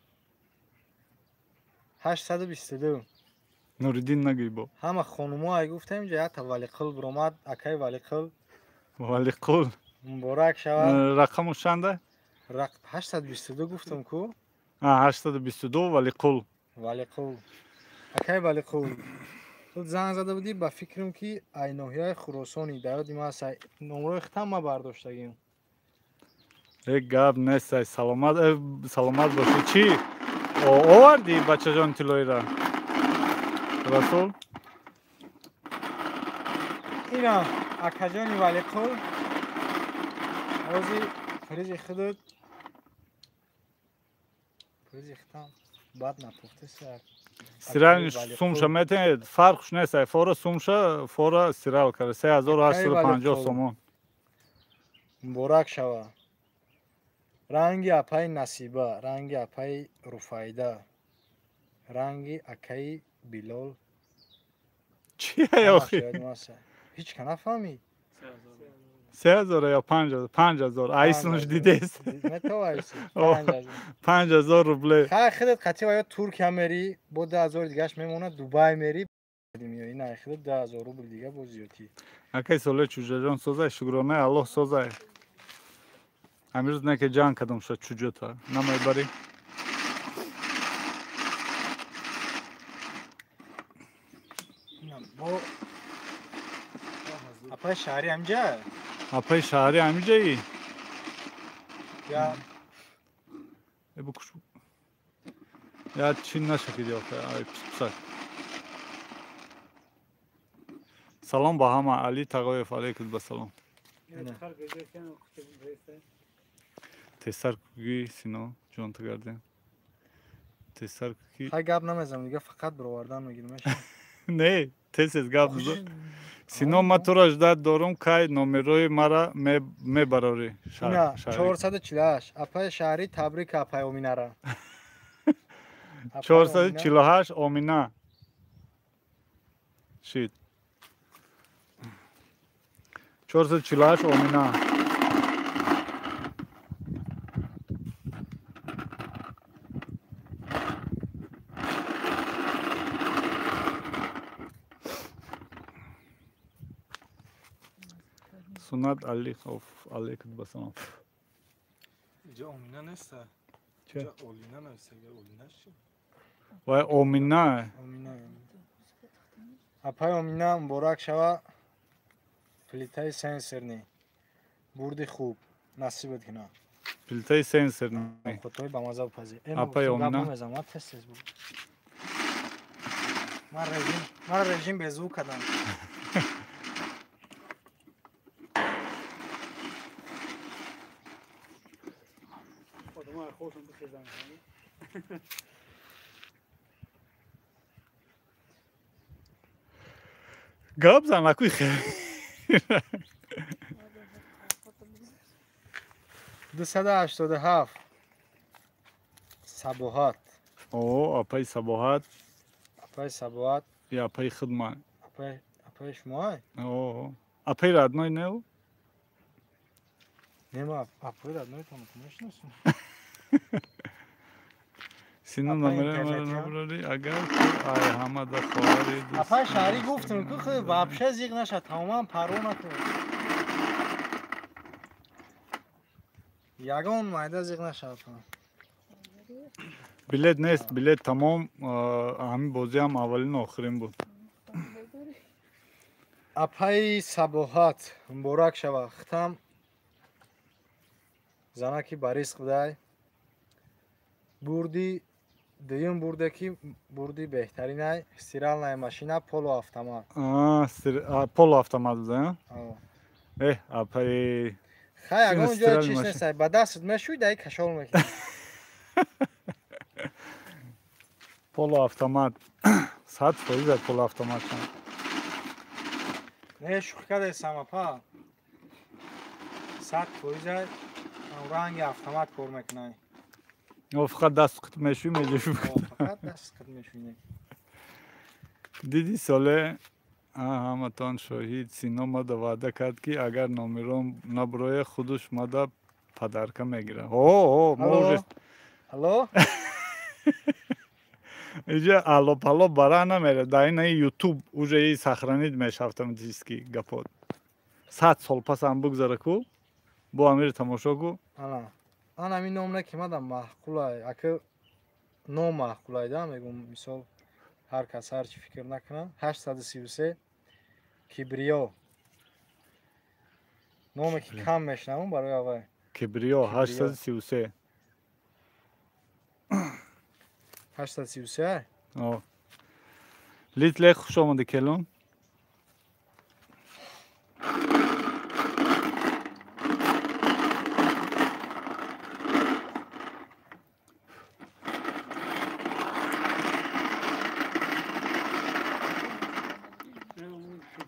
822 нуриддин нагӯй бо همه خانوما ای گفتم اینجا یک ولی قل برومد اکی ولی قل валиқул مبارک شود рақаму чанда 822 گفتم کو 822 валиқул ولی قل اکی ولی قل تو زنگ زده بودی با فکرم که ای ناحیه خراسانی در ما نمره ختم ما برداشتگیم гап нестай саломат бошӣ чӣ оварди бачаҷон тиллоиро расул اینا اکاجانی ولی قل اوزی فریزی خودت فریزی ختم بعد نپخته سر стиральный сумша метавонед фарқш нестай фора сумша фора стирал карда 3850 сомон مبارک شود رنگ اپای نصیبه رنگ اپای رفایده رنگ اکای بیلال چی آخی هیچ که نفهمی 3000 یا 5000 айсунш дидест метавайси 5000 рубле хай худат қати ва туркия мери бо 10000 дигаш мемонад дубай мери میای نه خودت 10000 روبل دیگه با زیاتی акай соле чуҷаҷон созай шукронаи аллоҳ созай амирӯз не ки ҷанг кардам шуд чуҷота намебарӣ бо апай шаҳри амҷа апаи шаҳри ҳамиҷаи я букуш я чӣ нашакиди охир ай писак салом ба ҳама али тағоев алейкум басалом тесар куги сино ҷонтагарден тесар куги хай гап намезам дига фақат бировардан мегирмаш Не, тез гап бизор. Сино ма туро ждат дорум, кай номерои мара мебарорӣ Ина шаҳрӣ. 448 апай шаҳри Табрик апай Оминара. 448 Омина. Шид. 448 Омина. Сунат Алихов, алейкум басалом. اینجا آمینا نیست. چه؟ اینجا اولینا نیست. اولینا چی؟ Вай Омина. Омина. Апай Омина муборак шава. Плитаи сенсорни. Бурди хуб. Насибат кина. Плитаи сенсорни. Хотои ба маза пази. Апай Омина. Ман режим без звук кардам. خودمان خودشون بخیزن. Гап зан акуи хеле. 287 Сабоҳат. О, апай Сабоҳат. Апай Сабоҳат. Я апай Хидмат. Апай шумои? О, апай родной не ӯ? Нема, апай родноитон мешиносум. Сино Апай номерои мара интернетиам? набарорӣ, агар ки ай ҳамада хоҳари Апай шаҳрӣ гуфтам ки худ вообще зиқ наша, тамоман парво накун. Ягон майда зиқ наша апа. билет нест, билет тамом ҳамин бозиам аввалин охирин буд. Апай Сабоҳат муборак шава. Хитам занаки ба ризқ будай. Бурди дуюм бурде ки бурди беҳтаринай. Стиралная машина полуавтомат. Полу автомат буда. Аво. Апай Хай ягон ҷоя стираль чиз машин. нестай. Ба дастат мешӯй дай кашол мекунӣ. полу автомат. 100% полу автомат. Не шухӣ кардесам апа. 100% ранги автомат кор мекунай. Фақат даст қит мешӯй меҷӯш. Фақат даст қит мешӯй. диди соле ҳаматон шоҳид Сино мада ваъда кард ки агар номерон набуроя худуш мада падарка мегирад. Алло? инҷа аллопалло бара намерад. дар ин ютуб уже сахранид меша автоматически гапот. 100 сол пасам бугзара ку бо амири тамошо ку. Ан ҳамин номна ки мадам маҳқулай. Ака ном маҳқулайда мегум мисол ҳар кас ҳарчи фикр накуна. 833 Кибриё. Номе ки кам мешнавам барои авай. Кибриё 833. 833? Литлех хуш омада келон.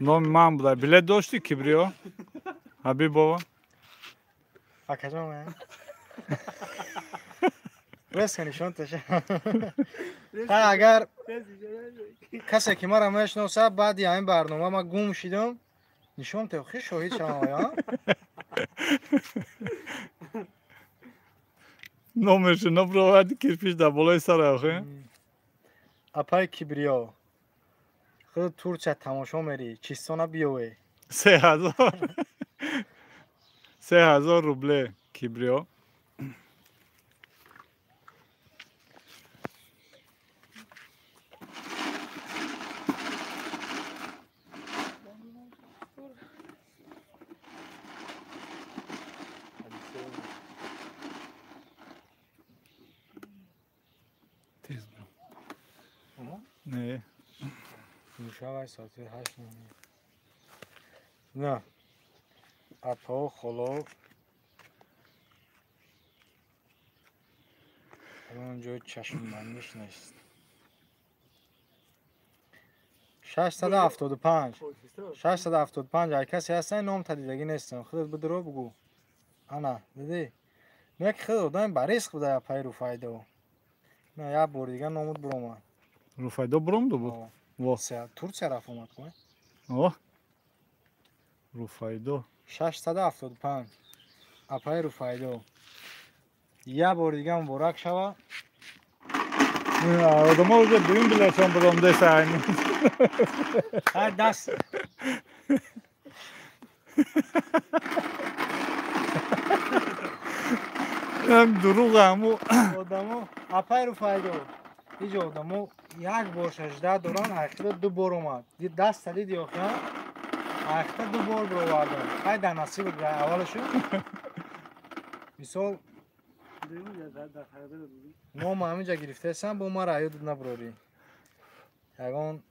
номи ман буда. Билет доштӣ Кибриё? Ҳабиб бова? Акаҷон ме? Резко нишон таша. Та агар касе ки мара мешноса баъди ҳамин барнома ма гум шидам нишон тев хи шоҳид шавам я? номершо набуровади кирпич дар болои сара охе. Апай Кибриё. Худ Турчия тамошо мери. Чистона биёве. 3000 рубле Кибриё. Не. Мушавай соати 8 номер. На. Апо холо. Он ҷои чашмбандиш нест. 675 Ofisda 675 ай касе ҳастан номта дидагӣ нестам. Худат бидро бугӯ. Ана, дидӣ? Меки худат одами ба риск буда я пайру файдо. На як бор дига номуд биромад. Руфайдо буромду буд. Во. Турсия рафт омад кӯ. О. Руфайдо. 675 апай руфайдо. Я бор дига муборак шава. Odama уже düğün bileçen buramdaysa aynı. Ҳар даст. Hem duruq amu. Одамо апай руфайдо. Иҷо одамо як бор 18 доран, ахира ду бор омад. Ди даст садид ёхтан. Ахира ду бор бировардам. Хай дар насиб аввалашо. Мисол deyim ya da hayda da dedim. ном ҳаминҷа гирифтаасан, бо мара аюд набурорӣ. Ягон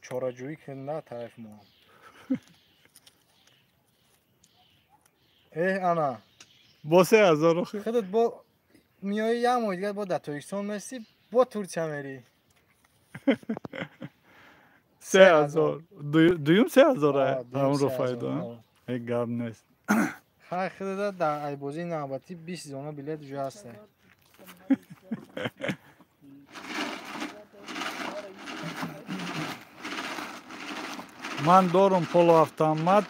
чораҷӯӣ кунда тарафи мо. Ана. Bo 3000 oxi. Худат бо миёи як моҳи дигар бо дар Тоҷикистон месӣ, бо Турсия мерӣ. 3000. Düğüm 3000 ay. Дӯюм Ham 3000, Ruфайдо. Ey gap nest. Хай худат дар айбозии навбатӣ 20 зона билет ҷо ҳаста. Man dorum poloavtomat.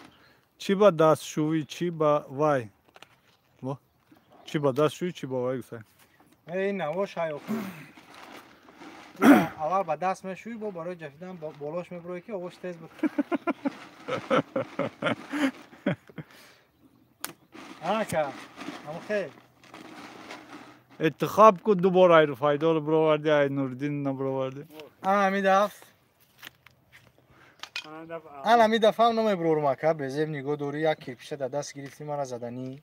Çi ba dastşûyî, çi ba vay. Vo. Çi ba dastşûyî, çi ba vay gusay. На во шайёхӯ. Аввал ба даст мешӯӣ, бо барои ҷафидан болош мебуроӣ ки овош тез буд. Ака, амхе. İntikab ku dubor ay Rufaydo buravardı ay Nurdin buravardı. Ана мидаф. Ана мидафам намебурорум ака, безеб нигоҳ дорӣ, як кирпиша дар даст гирифтӣ мара заданӣ.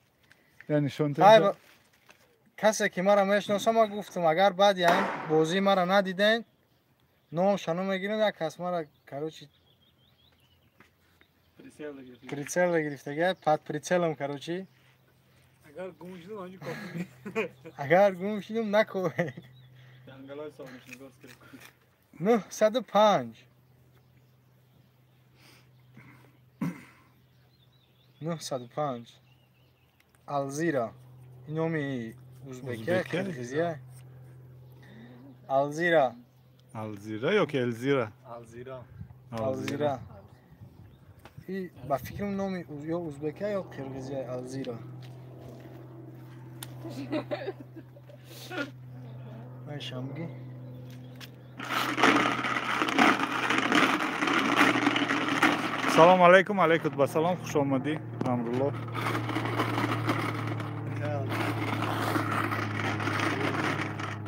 Yani Ай şonten. касе ки мара мешиносам, ма гуфтам, агар баъди ин бозӣ мара надиден, ном шано мегирам, як кас мара короче прицел гирифтага, под прицелом короче. Agar gumuşlu önce koptu. Агар гум шидам накоҳе. Yangalay salmışsın göster. 905 905 Алзира. Номи Узбекия, Узбекия? Киргизия. Алзира. Alzira yok Elzira. Alzira. Алзира. И ба фикрам номи ё Узбекия ё Киргизия Алзира. Майшамги. Salam aleykum, aleyküm ba salam, xush omadi. Amrullah.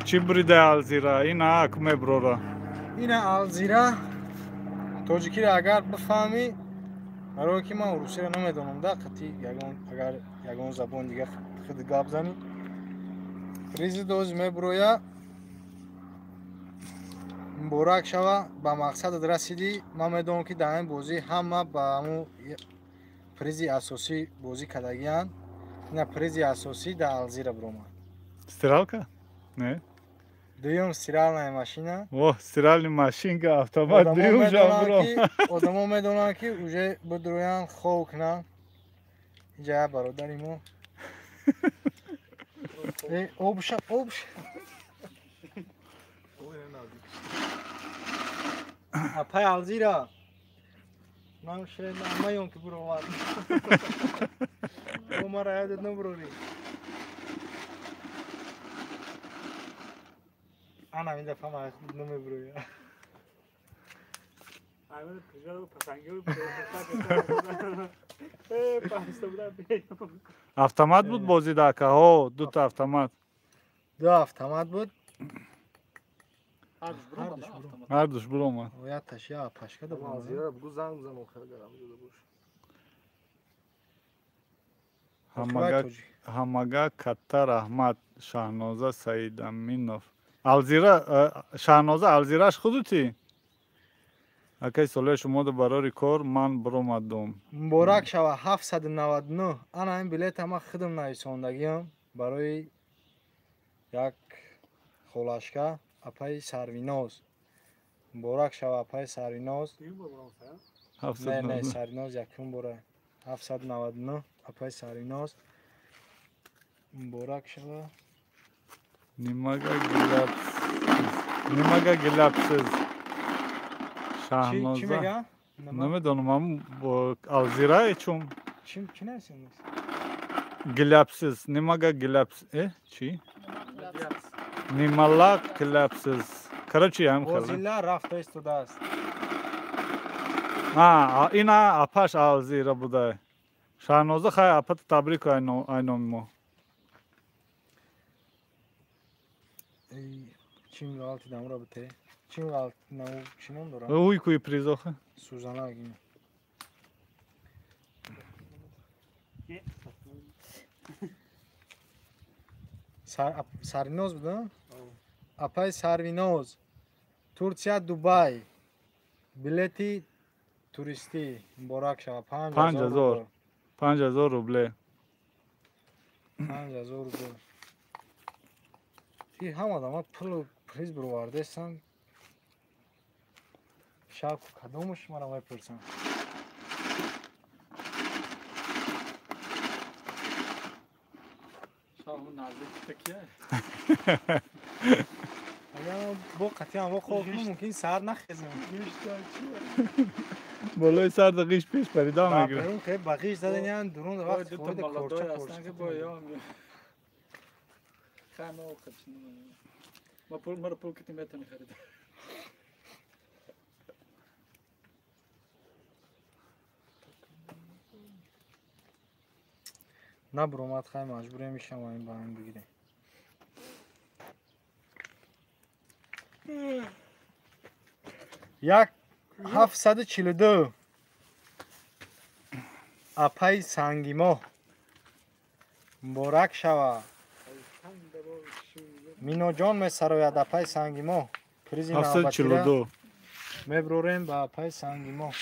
Çi bride Alzira, ina akme brora. Ина Алзира. Тоҷикиро агар бифаҳмӣ, барое ки ман русиро намедонам да, қатӣ агар ягон забон дига худ гап занӣ. Ризи доз мебуроя. Муборак шава, ба мақсадат расидӣ. Ман медонам ки дар ин бозӣ ҳама ба ҳамун призи асосӣ бозӣ кардагиянд. Ина призи асосӣ дар Алзира биромад. Stiralka? Ne? Дуюм стиралная машина. Oh, stiralni maşinka, avtomat düğüm jambro. Одамо медонанд ки уже бидуроянд хов кунанд. Инҷа як бародари мо. Обша. Апай Алзира. Ман шер намаён ки буровад. Бо мара ядат набурорӣ. Ана мин дафъа ман худ намебуроя. Aynen kızlar pasangi olup pasta bırak. Avtomat bud bozi daka, ho, dut avtomat. Ду автомат буд. Har duş buroma. Ояташ я пашка да буд. Alzira bugu zang buzan oxira garam yoda boş. Hamaga Katta Rahmat Şahnoza Said Aminov. Alzira Şahnoza Alzirash xuduti. Акай солаи шумо да барори кор ман биромадам. Муборак шава 799. Ана ин билета ман худам нависондагиам барои як холашка апай Сарвиноз. مبارک شود پای سریناز. این بابا فهم. نه 799 سریناز یکم باره 799 پای سریناز مبارک شود. Nimaga gilapsiz. چی Şahnoza. میگه؟ Nimidonim ama bu Alzira çum چی نسیم؟ gilapsiz. Nimaga gilapsiz. Çi? Nimalak gilapsiz. Karachi hem kalan. وزیلا رفته استوده است. Ha, ina apaş Alzira bu da. Şahnoza khay apat tabrik aynom mo. چی میگه آلتی دمو را بته؟ چی میگه آلتی نمو چی نم دارم؟ Uy kuy prizoxa. سوزانه اگیم. سریناز بوده؟ اپای سرویناز ترکیه دبی بلیتی توریستی مبارک شود 5000 5000 ruble. 5000 روبل. این هم آدم ها پریز بروارده هستن شب کدومش مرا میپرسن. شامون نزدیک تکیه. اگر با قطعی هم با خوب ممکن سر نخیزم. بالای سر دقیش پیش پریدا میگیره. برون خیلی بقیش دادن یعنی درون در وقت دو تا خورده بالادای کورچه هستن کورچه که با یا میگه. خیلی موقع چنین. مرا پول کتی میتونی خرید. نه برومت خیلی مجبوره میشم و این با این بگیره. یک 742 اپای سنگیمو مبارک شود. مینو جان میسراید اپای سنگیمو پریزی نوبتی را 742. میبروریم با اپای سنگیمو.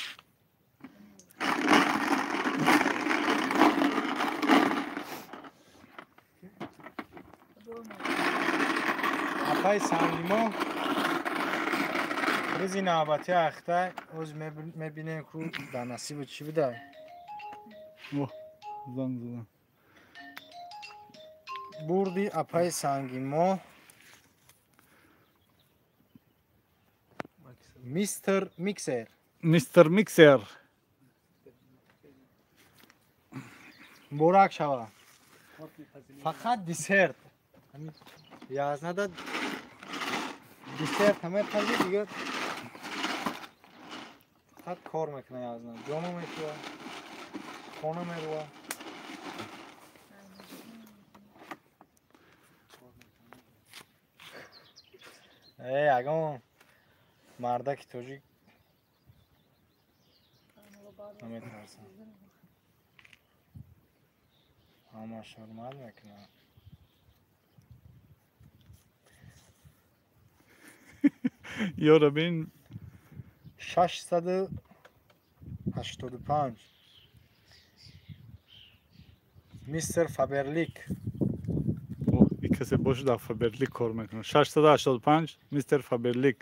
اپای سنگیمو پریزی نوبتی اخته از میبینیم که در نصیب چی بده. Zan zan. بردی اپای سنگیمو میستر میکسر Mr. Mixer. مبارک شود. فقط دیسرت یازنه داد دیسرت همه پذیر دیگه فقط کار میکنه یازنه جامو میکنه خونه میروه. ای اگه مردک توجیک نمیترسن همه شرمت میکنه. Yora bin 685 میستر فابرلیک ikisi boş da Faberlik kor میکنه. 685 Mr. Faberlik.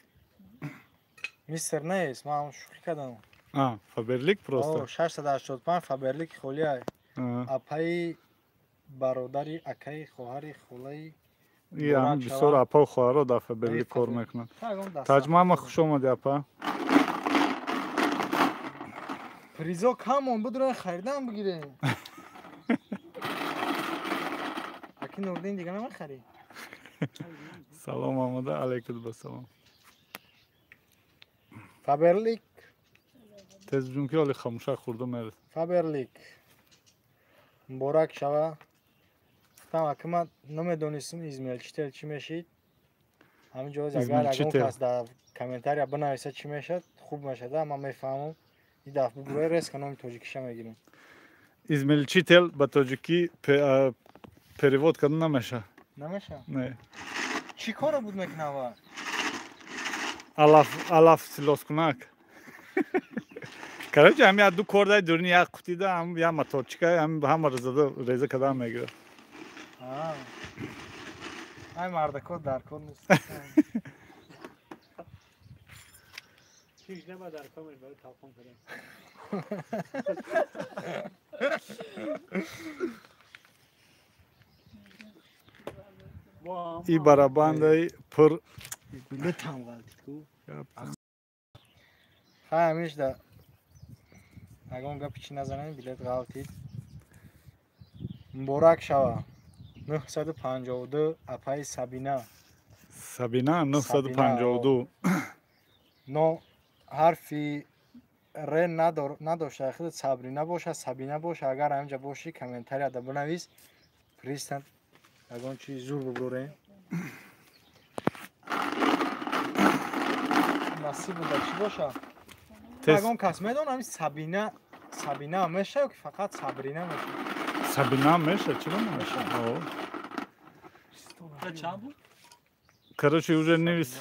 میستر نیست من هم شوخی کردم. Faberlik просто. 685 فابرلیک خولیه Ha. اپای برادری اکای خواهری خولی Yani bir sonra apa خوارا da Faberlik kor میکنه. ترجمه ما خوش اومدی apa. پریزا کم بدون خریدن بگیره. اکی نوردین دیگه نمیخری. Salam Ahmet'e aleyküm selam. فابرلیک Tez çünkü Ali خاموشه خورده مرد. فابرلیک مبارک شوه. گفتم اگه من نمیدونستم ایزمیلچی تل چی میشید همینجا اگر اون کس در کامنتاری بنویسه چی میشد خوب میشد اما میفهمم این دفعه بگوی ریس کنم این توجیکیشه میگیرم. İzmirli tel به تاجیکی перевод کردن نمیشه. نمیشه؟ نه. چی کار بود میکنه و؟ Alaf silos kunak. Короче, هم دو کردای دورنی یک قطعی ده هم یا متوچکه هم رزه کدام میگیره. ای مرد کد در کد نیست. شیش نما در کامل برای تاپون کنم. ای برابنده پر Bilet tam qaldı ku. Ha, hamish da. Agon gap ichi nazanin bilet qaltid. Muborak shava. 952 apay Sabina. Sabina 952 No harfi ر نداشته خود صبرینا باشه سبینا باشه اگر همینجا باشی کامنتاری دا بنویس پریستن اگه چی زور ببره نصیب بوده چی باشه اگه کس میدون همین سبینا میشه که فقط صبرینا میشه Sabina میشه چرا نمیشه چند بود؟ Короче уже نویس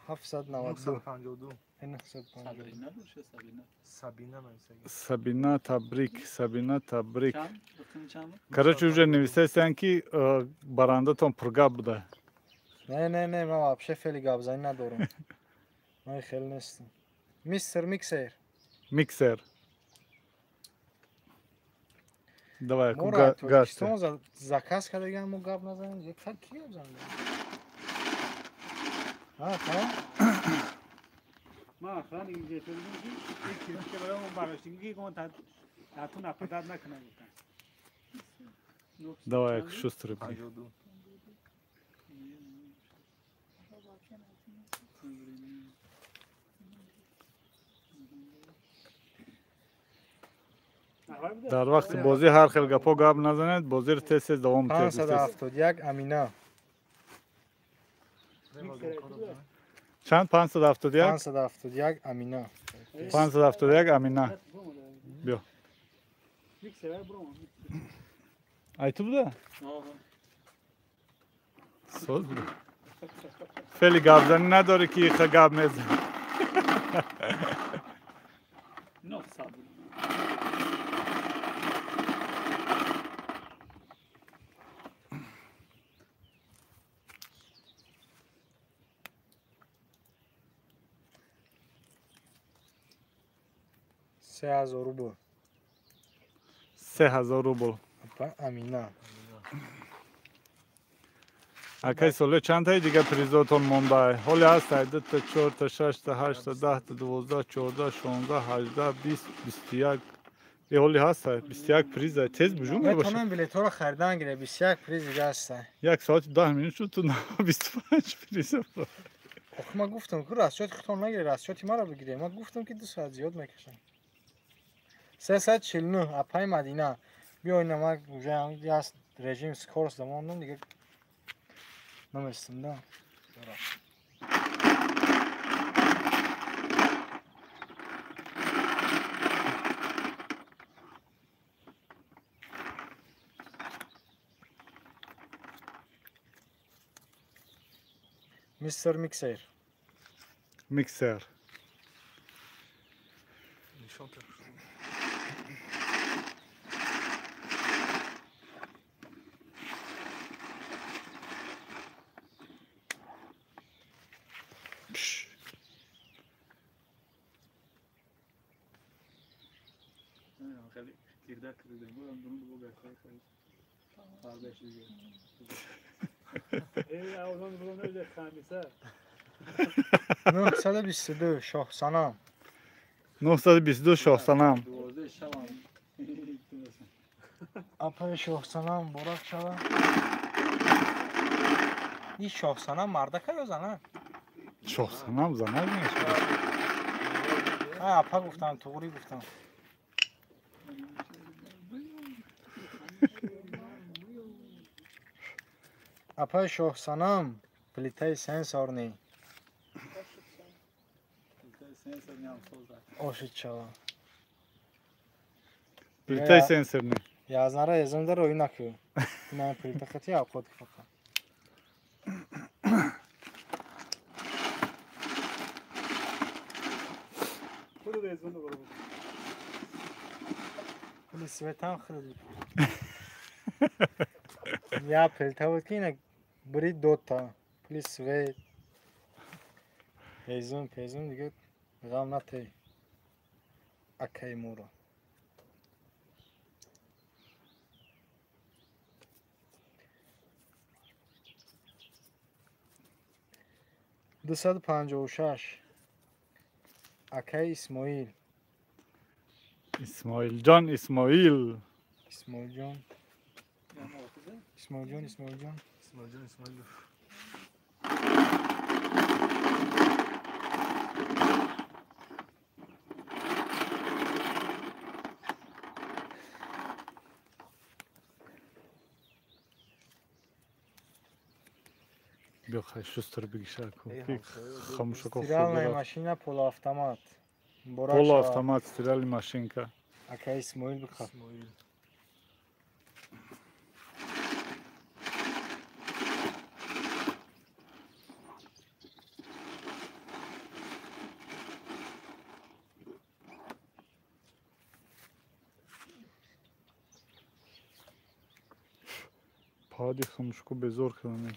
792 952 سابرینا باشه سابینا. Sabina ben Sabina sayayım. Tabrik Sabina Tabrik چند؟ گفتیم چند بود؟ Короче уже نویسه سنکی برنده تون پرگاب بوده نه من вообще خیلی گابزنی ندارم من خیلی نیستم میستر میکسر Mikser Давай Мурат, гасте что за заказ, когда я ему габ назовем? Я как ее зовут? А, tamam. ما اخرا اینجا تو میگی یکی که برای اون براشتگی که اون تاتون نپداد نکنه گفتن Давай шустрый 52 در وقت بازی هر خیلی گپا گپ نزنید بازی رو تست دوام تست 571 امینا چند 571 571 امینا 571 امینا بیا میکسر برو ای تو بوده سوز بوده خیلی گپ زنی نداره که خیلی گپ میزنه نه صابون سه هزار روبل 3000 روبل امینا اکی ساله چند تایی دیگه پریزاتون مونده حالی هست 2 تا 4 تا 6 تا 8 تا 10 تا 12 14 16 18 20 21 ای حالی هست 21 پریزه تیز بجون باشه میتونم بلیط ها رو خریدن گیره 21 پریز دیگه هسته یک ساعت 10 منوت شد تو 25 پریزه آخه من گفتم که راستی خطان نگیره راستی ما رو بگیره من گفتم که 2 ساعت زیاد میکشن 349 اپای مدینه بیا این ما بوجه هم دیگه هست رژیم سکورس دماندم دیگه نمیستم ده میستر میکسر میکسر nişan takışı. خیلی گیردک کردیم برام دونو بگو خیلی kardeş diye. O zaman bunu öyle kamise. 922 شاه سنام 922 شاه سلام دوازده شام. اپای شاه سنام براک شوه این شاه سنام مردکه یا زنه؟ شاه سلام زنه میشه اپا گفتم توری گفتم اپای شاه سنام پلیتای سنسورنی آشید شوه پلیتای سنسورنی یازنه را ازم در روی نکیو نه پلیتا خطی اپاد فقط خود ریزون رو برو پلی سویتم خیلی یا پلیتا بود که اینه برید دوتا پلی سویت پیزون دیگه غم نتی اکی مورا 256 اکی اسماعیل اسماعیل جان اسماعیل اسماعیل جان اسماعیل جان اسماعیل جان İsmail Can İsmail. بخوای شستر بگیشه که خاموشه که стиральная خود машина полуавтомат پول автомат стиральная машинка اکی اسماعیل بخواه İsmail. پادی خاموشکو بزرگ کنه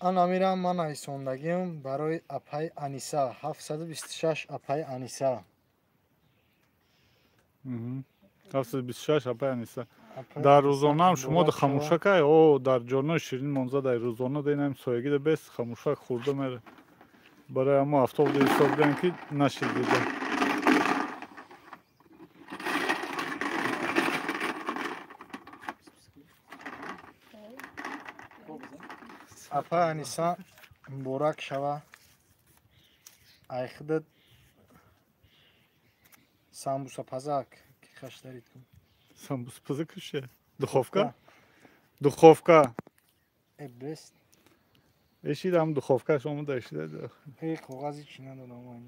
انا میرم من ایسوندگیم برای اپای انیسا 726 اپای انیسا 726 اپای نیست اپای در انیسا روزانه هم شما بورک در شوا. خاموشک او در جانو شیرین منزه در روزانه دینم سایگی ده بس خاموشک خورده میره برای اما هفته بوده حساب دین که نشید دیده اپای انیسا بورک شوا ایخدد سامبوسا پزاک که خش دارید کن سامبوس پزه کشه دخوفکا دخوفکا ابرست اشید هم دخوفکا شما در اشیده ای کاغذی چی ندادم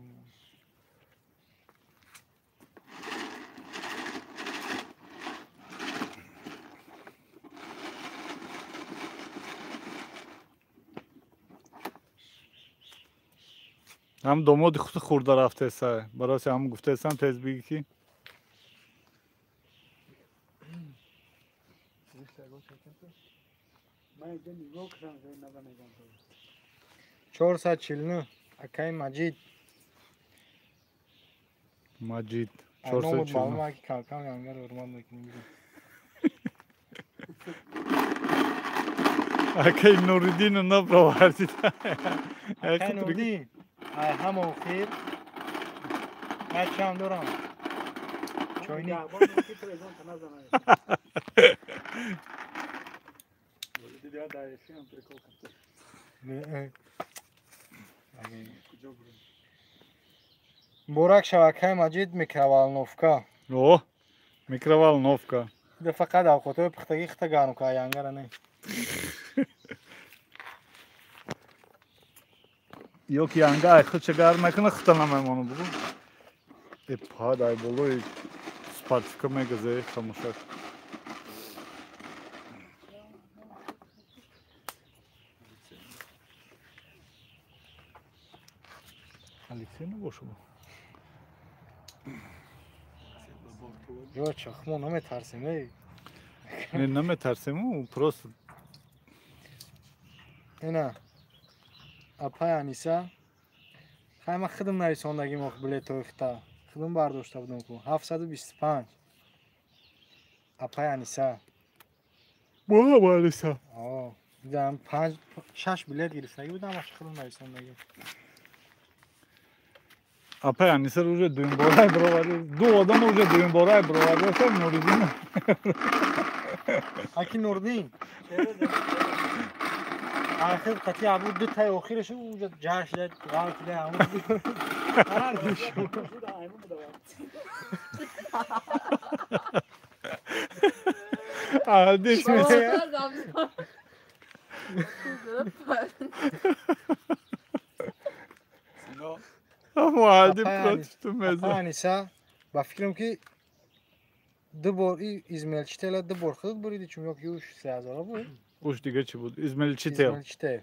هم داماد خود خورده رفته سه برای هم گفته سم تیز بگی که من اینجا نگاه کردم که نگاه نگاه 449 اکی مجید مجید نامود 449 معلومه که کم کم ینگر ارمان میکنیم اکی نوریدین رو نبراوردید اکی نوردی ای همه خیر بچه هم دارم چاینی بورک شبکه مجید میکروالنوفکا اوه میکروالنوفکا ده فقط اوقاتای پختگی خطا گرم که ینگر نه یا که ینگه خود چه گرم نکنه خطا نمیمانو بگو ای پا دای بولوی سپارتیکا میگذه خاموشک Alice نباشه با یا چخمو نمیترسیم ای نه نمیترسیم او پروست اینا اپای انیسا خیلی من خودم نریساندگی مقبله تویخته خودم برداشته بودم که 725 اپای انیسا با Alice دیدم 6 بلیت گرفتگی بودم اش خودم نریساندگی اپای انیسه روژه دویم بارای براورده دو آدم روژه دویم بارای براورده خیلی نوریدین اکی نوردین آخر قطعی عبور دو تای آخرش اونجا جهش داد غار کده همون قرار دیشون عادیش میشه اما عادی پروست تو میزه انیسا با فکرم که دو بار ازمیل چیتیل دو بار خود بریدی چون یک یوش 3000 بود اوش دیگه چی بود؟ ازمیل چی تیل؟ ازمیل چیتیل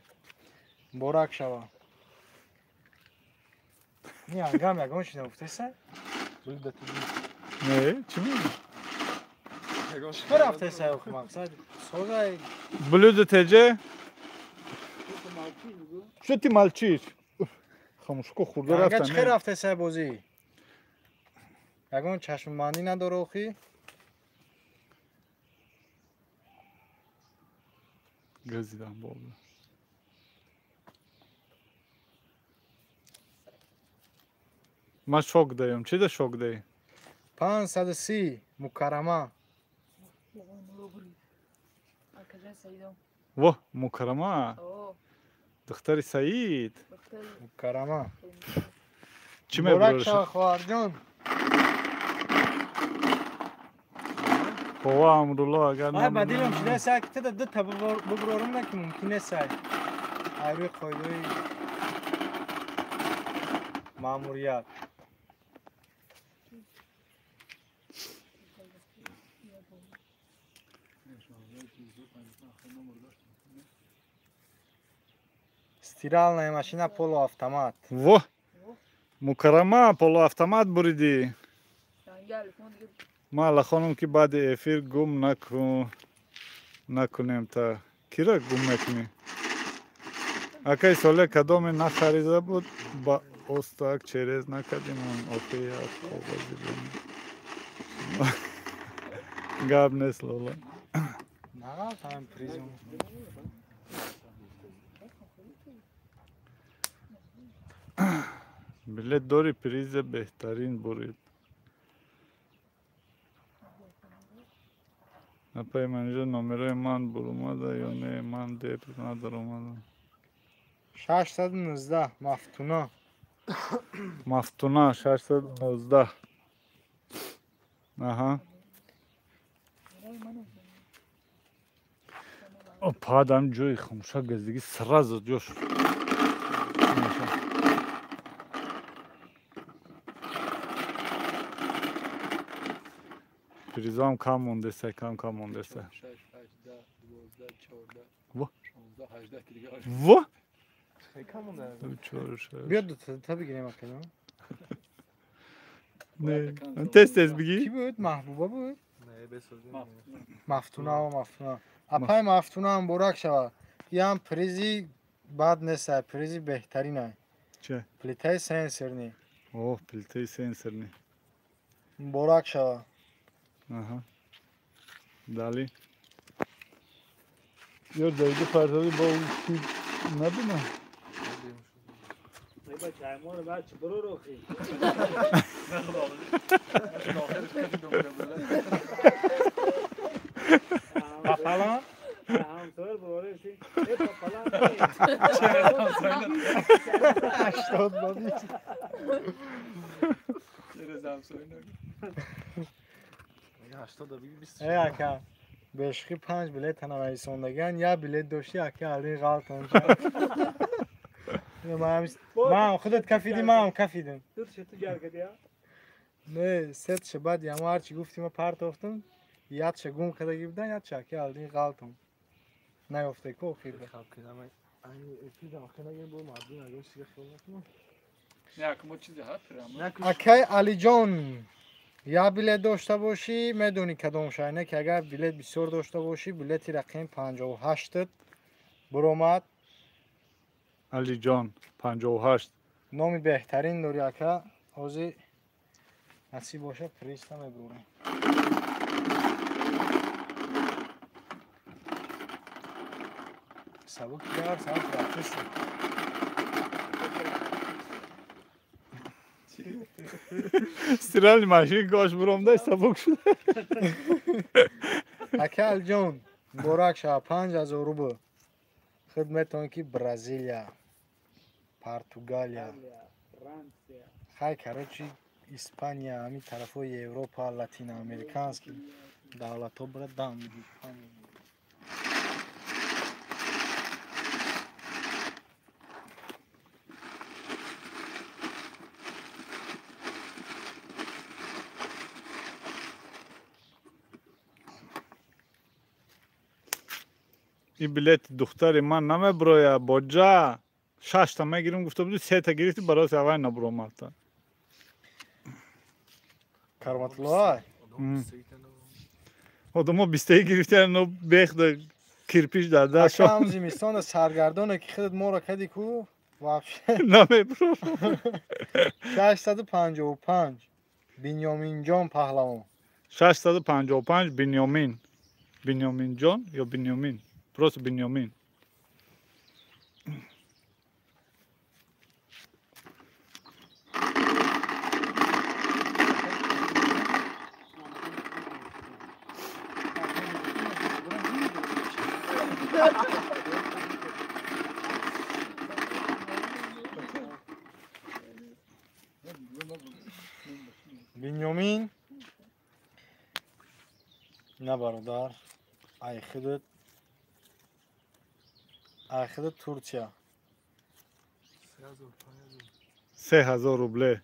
بورک شوا نی انگام یکم شدم افتیسه بود دو نه چی میگی؟ چرا افتیسه اوخ مقصد Созай. Блюдо теже. تو مالکی میگو Что ты молчишь? Хамушко хурда Ага, рафта. чӣ рафта сай бозӣ? Ягон чашмбандӣ надорӣ охӣ? Газидам болду. Ма шок даём. Чида шок даи? 530 мукаррама. Arkadaşlar sayıyorum. Во, Мукаррама. Oo, Духтари Саид. bakalım. Мукаррама. Чӣ Муборак мебурориш? шава хоҳарҷон. Ҳова Амрулло агар Ай ба дилам шуда сай ки тада ду та бубурорум на ки мумкин нест сай. Айрӯи қоидаи маъмурият. Стиральная машина полуавтомат. Во. Мукаррама полуавтомат буриди. Yani gel, onu gel. Мала хонум ки баъди эфир гум накунем та кира гум мекунӣ? Акаи соле кадоме нахарида буд ба остак через накардим он офият оғози гап нест лола. Нағал там призм. Билет дори приза беҳтарин бурид. Напайманҷо номерои ман бурумада ё не, ман дер надаромадам. 619 мафтуна. Мафтуна 619. Аҳа. Падам ҷои хомӯша газдагӣ сразу ҷош. Призам кам мондеса, кам мондеса. Во. Во? Бия ду та бигирем акано. Не. Тест Ки бигӣ? буд? Маҳбуба буд? Мафтуна ва мафтуна. Апай мафтуна ҳам муборак шава. Ям призи бад нест, призи беҳтарин. Ча? Плитаи сенсорни. О, плитаи сенсорни. Муборак шава. Аҳа. Дали. Ёр дайди фарзади бо ки набинам. ای با چایمون رو بعد چی برو رو خی Папала? همسر باره سی ای پاپالا 80 бади. Эй ака. Бешқи 5 билет нависондаган, я билет дошти ака алин ғалтон. Мам худат кафиди, мам кафидим. تو چطور گرگه دیا Не, сетше бад ямо ҳарчи гуфтима партофтум. Ядша гум када гибдан, ядша ака алин ғалтон. Наёфте ко хиба. Акай Алиҷон, я билет дошта бошӣ, медонӣ кадом шайне ки агар билет бисёр дошта бошӣ, билети рақим 58 буромад. Алиҷон 58. Номи беҳтарин дорӣ ака. Ҳозир насиб боша приста мебурам. Сабук гар сабук рафист. Стиральни машин гош буромда сабук шуда. Ака Алиҷон, муборак шава 5000 рубл. Хидметон ки Бразилия, Португалия, فرانسیا хай карочи Испания, ҳамин тарафҳои Европа, латиноамерикански давлатҳо бира дам медӣ. И билети духтари ман намебуроя боҷа. 6 та мегирим гуфта буди 3 та гирифти барои авай набуромадта. Карматуллоҳ. آدم‌ها بیستایی گرفتن و بیخ در کرپیش در اکا دستشان هم زمستان سرگردانه که خودت ما را کدی کو وابشه نمیبرو 655 بنیامین جان پهلوان 655 بنیامین جان یا بنیامین پروس بنیامین بنیامین نه برادر ای خودت ترکیه 3000 روبله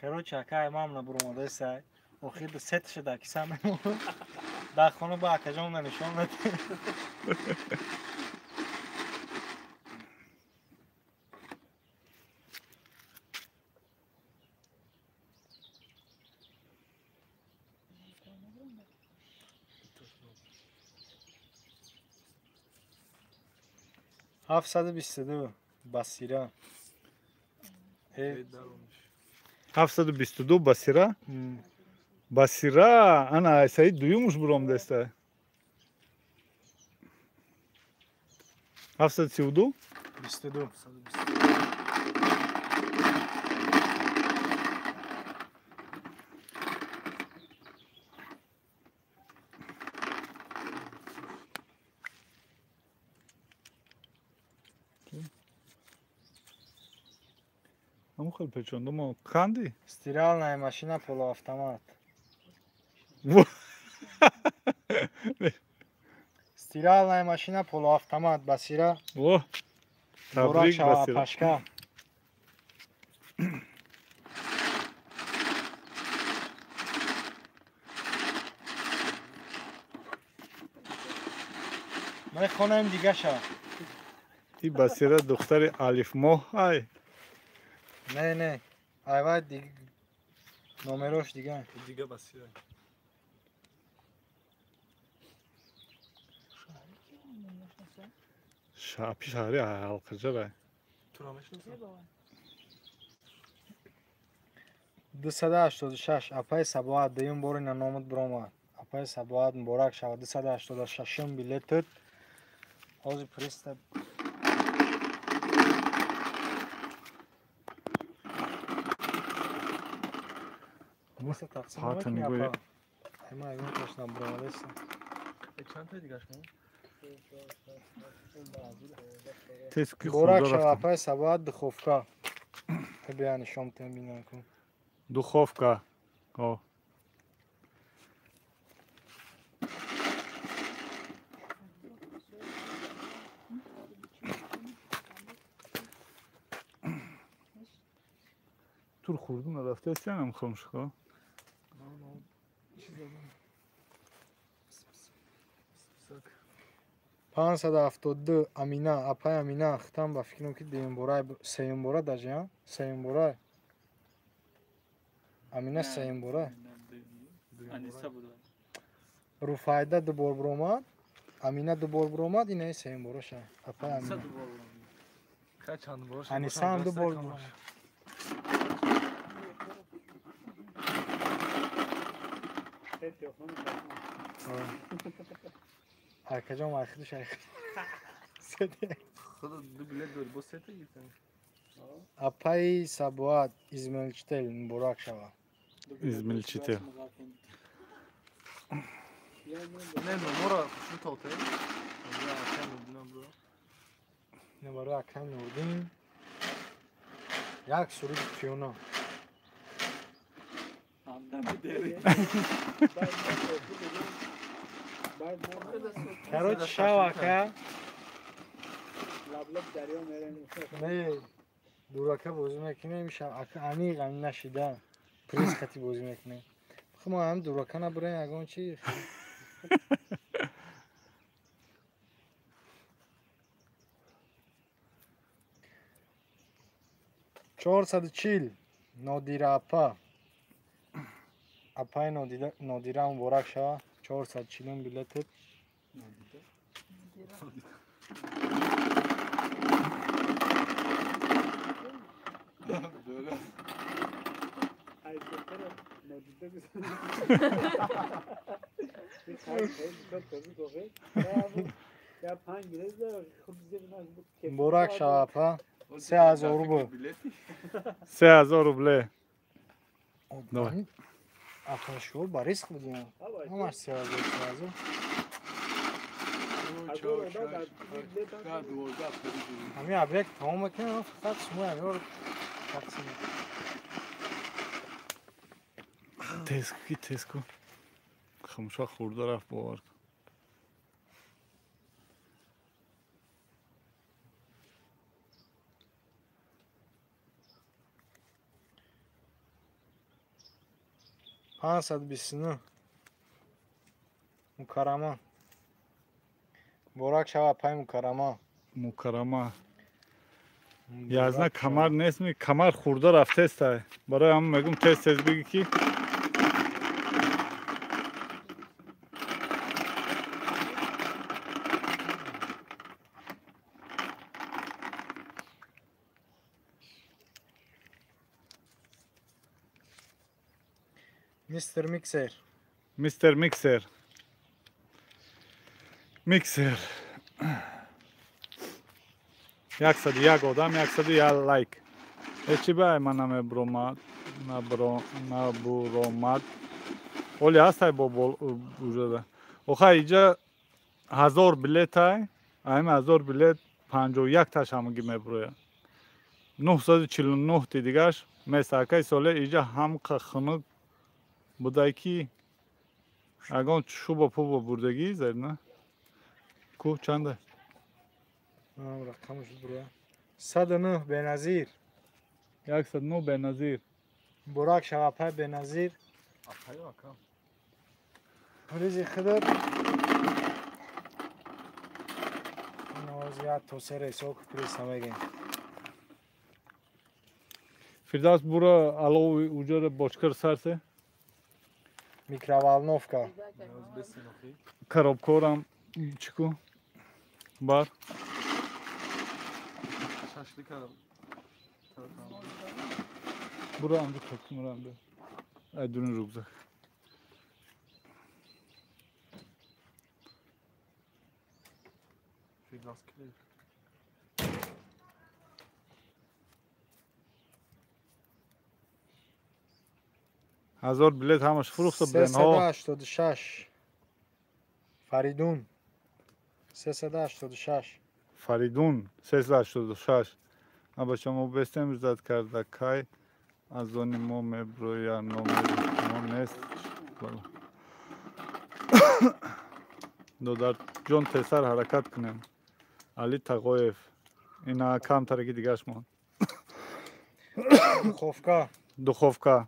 короче акай мамна буромадай сай охир сет шуда ки сам дар хона ба акаҷон нишон дад ҳафтсаду бистуду басира 722 басира басира ана айсаи дуюмуш буром деста 732 бистуду ҳамон хел печондумо канди стиральная машина полуавтомат стиральная машина полуавтомат басира о табрик басира пашка мехонем дигаша и басира духтари алифмоҳ ай не айвай номерош дига دیگه بسیار шапи шаҳри алқаҷара تو را میشناسم 286 апай сабоат дуюм бори наномад биромад апай сабоат муборак шавад 286 билетит ҳозир пристав ҳатани гӯя چند تا دیگه شما тез ки борак хурдо шава рафтам апай сабоат духовка бияни шомтен бинан кун духовка о тур хурду нарафтаст янам хомшко 572 амина апай амина хитам ба фикрам ки сеюм бора дажа сеюм бора амина сеюм бора руфайда дубор биромад амина дубор биромад ина сеюм бора ша апай амина چند باش аниса ҳам дубор биромад акаҷон вахиду шайх خدا دو بلیت داری با سه تا گیرتن апай сабоат измелчтел муборак шава измилчител نه نمارا شو تاته یا اکن نبودنم برو نبару акам нурдин як суруди пиёно короче шавака не дурака бозӣ мекунем аниқ нашида пресс хати бозӣ мекунем мо ҳам дурака набурем ягон чи 440 нодира апа. Апаи нодира муборак шава. 440 билетет. Böyle. Hayır, sonra Nodide bir çok tabii kokuyor. Ya pangilez de khubze bina Муборак шава апа. 3000 рубл. Bileti. 3000 рублей. Давай. Апа шо ба риск будем. Ҳамаш 3000. ҳамин объект тамом мекунем, фақат шумо ҳамёр тақсим. Тезку ки тезку. Хамша хурда рафт бовар кун. پانصد بیست و نه مکرمه بورک شوه پای مکرمه مکرما. язна камар нест ми камар хурда рафтестай. Барои ҳама мегум тез биги ки мистер миксер мистер миксер. Миксер. 101 одам, 101 лайк. Ечи бай мана мебромад, набуромад. Оли ҳастай бо бужада. Оха иҷа 1000 билетай. Айм 1000 билет 51 таш ҳамаги меброя. 949 ти дигаш месакай соле иҷа ҳамқа хунук будай ки агон шуба пуба бурдагӣ зерна. Ку чанда? рақамш бура 109 беназир 109 беназир. бурак шава пай беназир Apayı bakalım. ризи хидр навозият тосер ҳисоб прис ҳамагин Фирдавс бура алови уҷара бочкар сарсе. микроволновка Besin okey. Коробкорам чику? Бар. Şaşlık adam. Бура амҷо токумрам бе. Айдуни рюкзак. Filas kilit. 1000 билет ҳамаш фурӯхта бенҳо. 386 фаридун 386 Фаридун 386. Аба шумо бестем зад карда кай аз они мо меброя номери мо нест. Додар ҷон тесар ҳаракат кунем. Али Тағоев. Ина камтараки дигаш мон. духовка Духовка.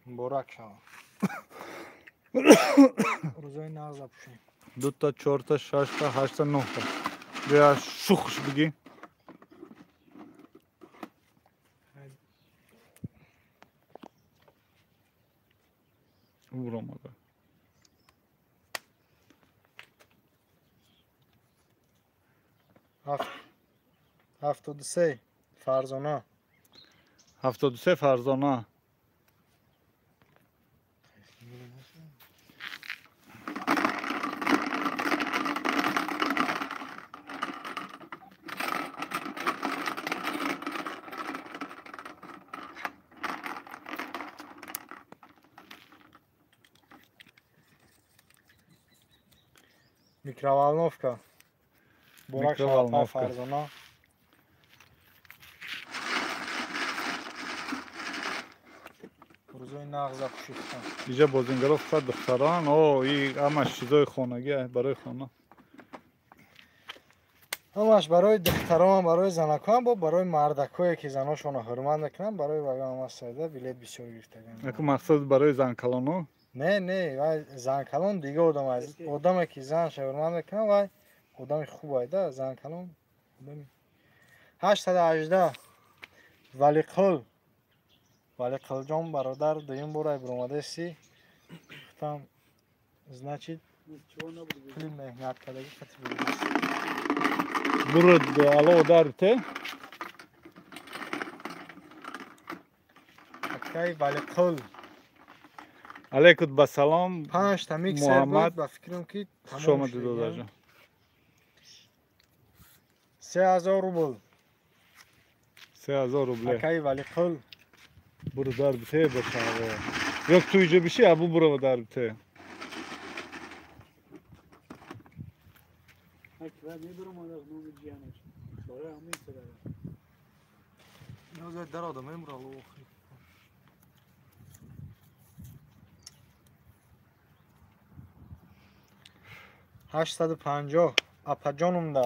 бурак шава рӯзои нағз запушем 2 та 4 та 6 та 8 та 9 та. Бия шухш биги. Уромада. 73 фарзона 73 фарзона. микроволновка бурак шава пай Микроволновка. фарзона рӯзои нағз запушифтан Иҷа бозингаро фақат духтарон. О, и ҳамаш чизои хонагӣ барои хона. ҳамаш барои духтарон барои занакон бо барои мардакое ки заношонро ҳурмат мекунанд барои ваgamасда билет бисёр гирифтаган Яку мақсад барои занкалону? не вай занкалон дига одам аст одаме ки занша ҳурмат мекунад вай одами хуб айда занкалон 818 Вали Қулҷон бародар дуюм бора биромадасти. Гуфтам значит Чего не буду. пули меҳнат кардаги хати бурдас. Burada alo darbite. Акай Вали Қул Алейкум басалом. 5 та миксер Муҳаммад. буд ба фикрам ки Хуш омадид додажон. 3000 рубл. 3000 рубле. Акай Вали Қул Buru darbite başarı. Yok tuyucu bir şey bu buraya darbite. Hakikaten ne durum var bu diyana. Sonra ama mesela. Я за дара да ме мрало. 850 апаҷонумда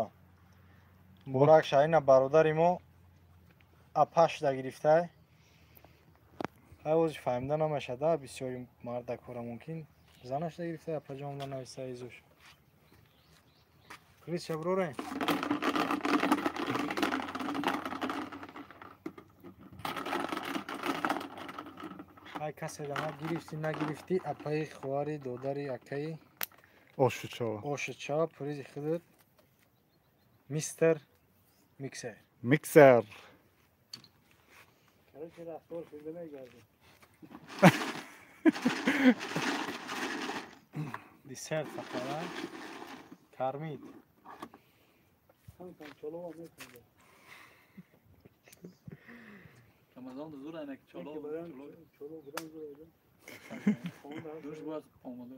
борак шаина бародари мо апашда гирифтай ҳавози фаҳмида намешада бисёри марда кора мумкин занашда гирифтай апаҷонумда нависта изуш крис шаброрен ҳай касе дана гирифтӣ нагирифтӣ апаи хуари додари акаи Oşuçova. Ошича призи худуд мистер миксер. Mikser. Kardeşler rastlar söylemeye geldi. Десерт фақара кармид. Kanka çoluğa ne kıldı? Ramazan da zor anak çolo. Çoluğa buradan zorladı. Duruş boğaz olmalı.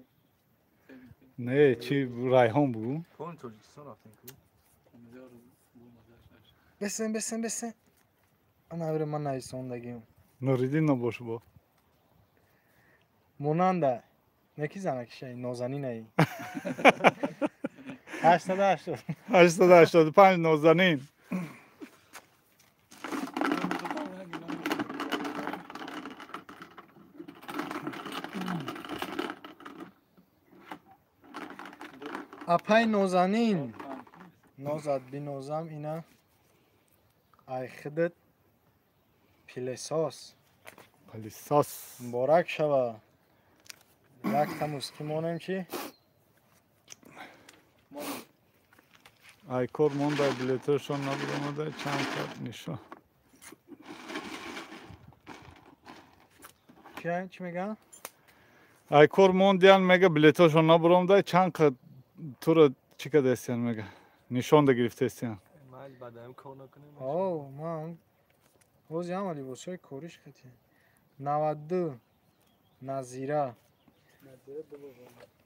Ne çi rayhan bu? Кон Тоҷикистон рафтем ку? Бесен. Ана авре ман нависондагим. Nuridin ne boş bu? Монанда неки занакишай нозанинай. 88. 85 nozanin. Апай нозанин. Нозад бинозам ина. Ай худуд пилесос. Palisas. Муборак шава. Як тамус ки монем чи? Aykor monday biletör şonla buramada çanta nişo. Чи меган? Aykor mondial mega biletör şonla buramada çanka tura çıka desyan mega. Nişon da girifte desyan. Майл бадаам кор накунем. О, ман. Ози ҳама либосҳои кориш хати. 92 Назира.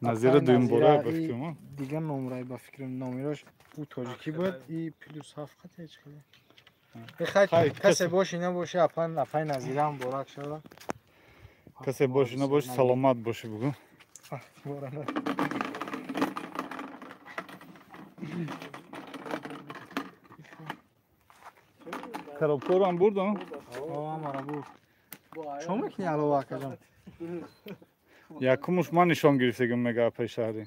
Nazire düğün boraya Назира, и bakıyorum ha. дигар номрай ба фикрам номираш ӯ тоҷикӣ буд и плюс 7 хати ҳеҷ қадар. Хай, Хай касе касе- боши набоши апай Назира муборак шава. Kase boşuna boş salamat boşu bugün. Борана. Karabkoran burada mı? О, амара бу. Чо мекунӣ алова акаҷон? Yakınmış man nişon girifte gün mega peşari.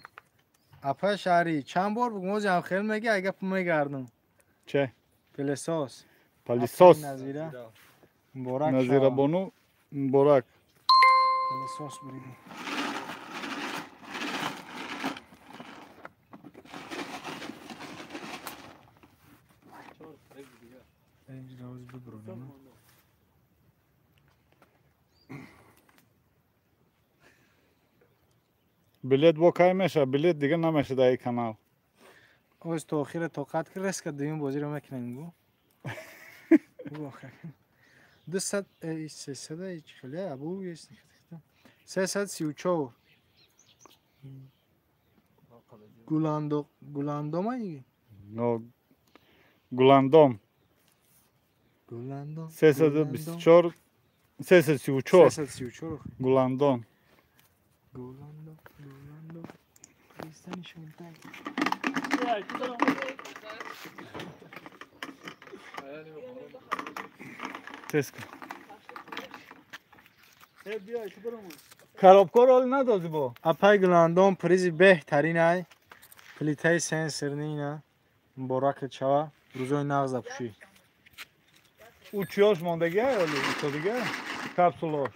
Апай шаҳрӣ чанд бор бугум ози ҳам хел мега ай гапу мегардам. Çe? Пилесос. Palisos. Апай Назира. Муборак Nazire шава. bonu borak. Пилесос буридем. Роз бибурдам. Bilet bokay meşa bilet diye nameşa dayı kanal. Оз то охира тоқат ки реска дуюм бозиро мекунем гу. 200 300 чӣ хеле абу есть. 334 Гуландомай. No Gulandom. Гуландом. Sesede bisçor. Sesesi uçor. 334. Gulandom. Гуландом. Пристани шунтай. Teska. Hep bir ay şu durum mu? Karabkor ol ne dozi bu? Апай Гуландом призи беҳтаринай. Плитаи сенсорнина. Муборак чава. Рӯзои нағз запушӣ. 3 yosh mondagi yoki o'tadiga kapsulalar.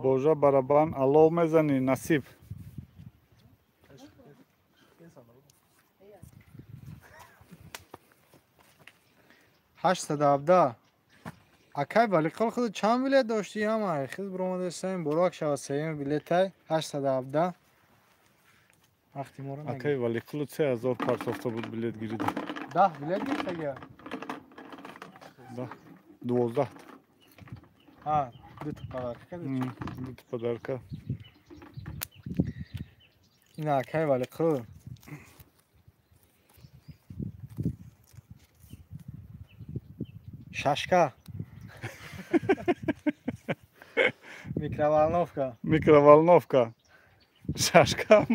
Божа барабан алов мезани насиб. Акай вали қол худ чанд билет дошти ама хиз бромаде сем бурак шава сем билетай 817 вақти моро Акай вали қулу 3000 парсофта буд билет гириди. 10 билет гиртага Да. 12. ха дут подарка Дут подарка. ина акай вали қул шашка микроволновка Mikrovalnovka. Шашка.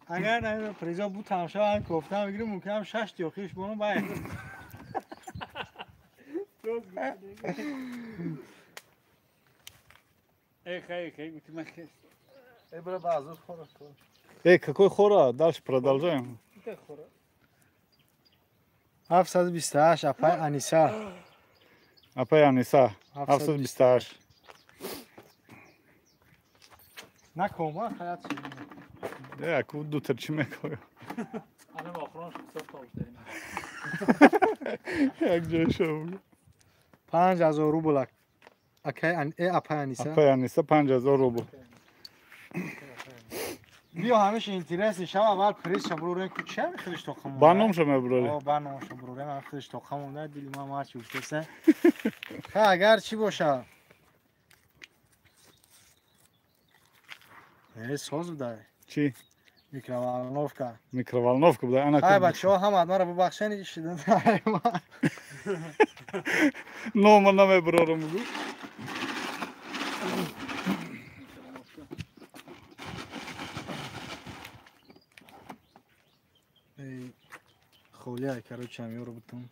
اگر نه پریزا بود تماشا هم گفتم بگیریم ممکنم 6 دیوخیش بونو باید Эй, математика. Бра базу хора. Эй, какой хора? Дальше продолжаем. 728 اپای انیسا Апай Аниса. 728. نکن ما خیلی چیزی Яку дутърчи мекою. Ана ма охрон шук сафта уштайна. Як джешов. 5000 روبل اکای اپای انیسا Апай Аниса 5000 рубл. بیا همیشه اینترسی شب اول پریز شب برو رنگ چه خیلیش تو خمون Баном ше ме брали. برنامه شب برو رنگ خیلیش تو خمون ده دیلی ما مارچی بشتسه اگر چی باشه ساز بده Чи? میکروالنوفکا Микроволновка буда. Ана. های بچه ها هم ادما رو ببخشن شدن Номер на ме брорам го. خولیه короче هم یورو بتون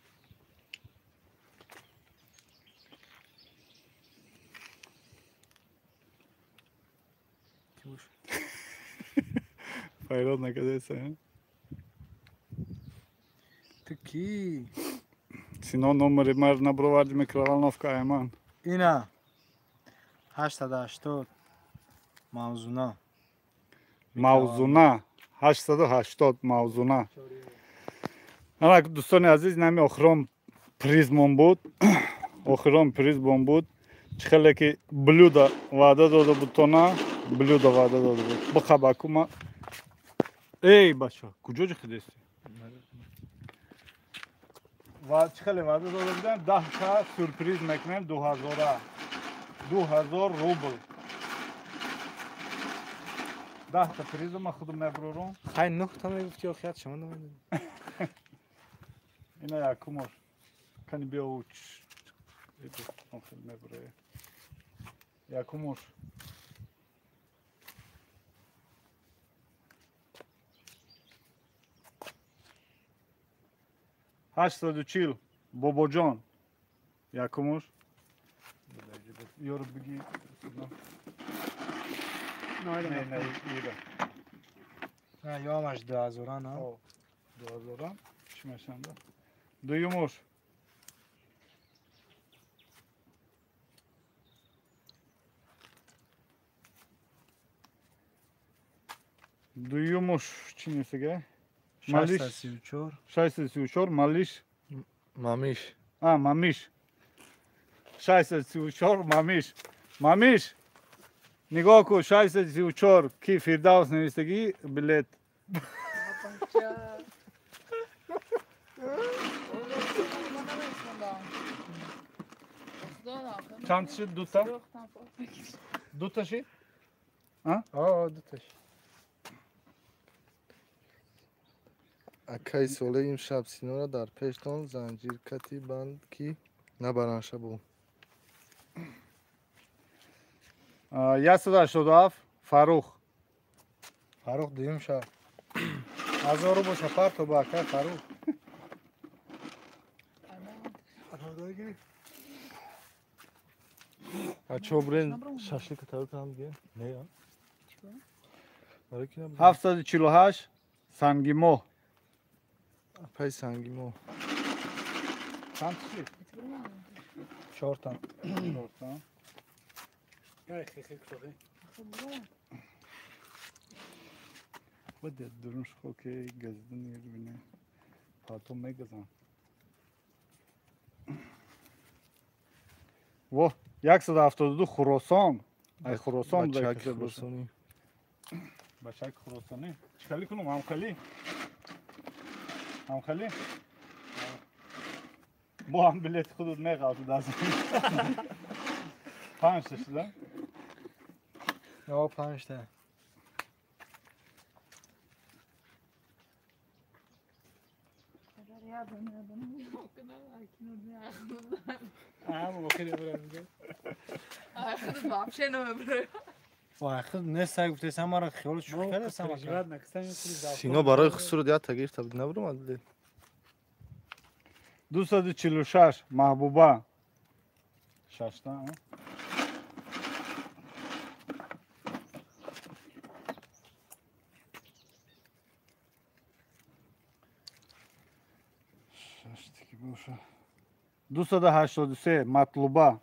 Пайрод на къде се? Таки. Сино номер имаш на бровач микроволновка Айман. اینا 880 موزونا Мавзуна. 880 мавзуна. Ана дӯстони азиз нами охирон призмон буд. Охирон призмон буд. Чӣ хеле ки блюда ваъда дода буд то на блюда ваъда дода буд. Бихабаку ма. Эй бача, куҷо ҷихидест? Ва чӣ хеле ваъда дода будам 10 та сюрприз мекунем 2000 рубл. 10 та приза ма худам меброрам. خیلی نقطه میگفتی آخیت شما نمیدونی Ина якумор. Кани бия уч. Ето, он хел меброя. Якумор. Ҳаштаду чил. Бобоҷон. Якумор. Ёро биги. Не, ира. نه یا همش 2000 نه О, 2000. Чӣ мешанда? Дуюмуш. Дуюмуш чӣ несига? Малиш 634 634 малиш. Мамиш. Мамиш. 634 мамиш. Мамиш. Нигоҳ кун 634 ки Фирдавс навистагӣ билет. Чанд шид дута? Дута шид? آه دوتاش Акай соле имшаб синора дар пештон занҷиркати банд ки набаранша бу. 187 Фарух. فاروق دویم شا 1000 روبل سفر تو با اکای فاروق بچه‌ها برین شاشلیک تاور کنم دیگه نه یا برای کی نبود 748 سنگیمو پای سنگیمو چند چی؟ 4 تا یا خیلی خوبه. بده درونش خو که گزدن یه بینه پاتو میگزن و 172 خراسان ای خراسان بوده بچه‌ک کسی باشه خراسانی بچه‌ک خراسانی چیکاری کنم هم خالی با هم بلیت خودت میقاطو دست 5 تا شده یا 5 تا هم وکیل برام میگه. Вообще не вибраю. و آخر نه گفته سما را خیالش شو کرده سما جواد نکستم یه سری زعفران. سینا برای خسرو دیگه تغییر تبدیل نبرم عدل 246 محبوبه 6 تا ششتکی باشه 283 مطلوبه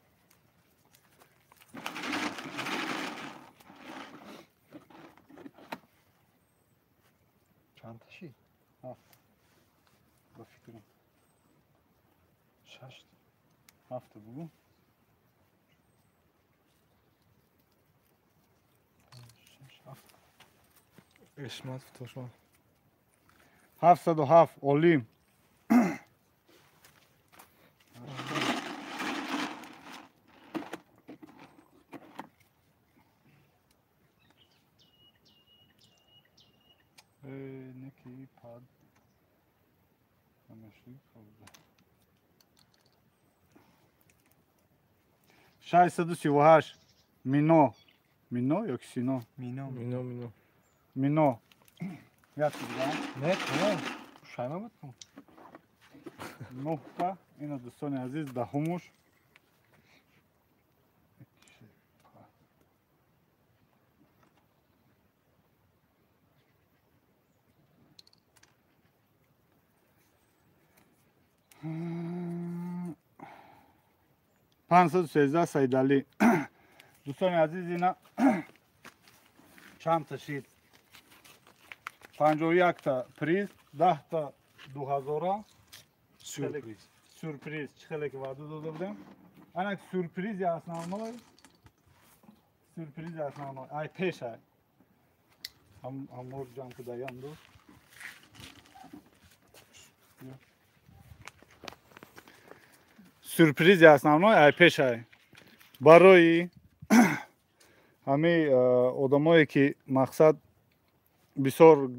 چند تاشی با فکرم 6 7 بگو اسمت توشما 707 اولیم نکی پاد همشی کابده 638 مینو یا که سینو مینو مینو یک دیگه نه تو شایما بود کن 9 تا اینا دوستان عزیز دهمش پانصد و سیزده سیدالی دوستان عزیز اینا چند تاشید 51 تا پریز 10 تا 2000 سورپریز سورپریز خیلی که وعده داده بودم انا سورپریز основной سورپریز основной ای پیش ای هم مرد جام که دایم دو سورپریز основной ай پیش ای برای همه آدمایی که مقصد بسیار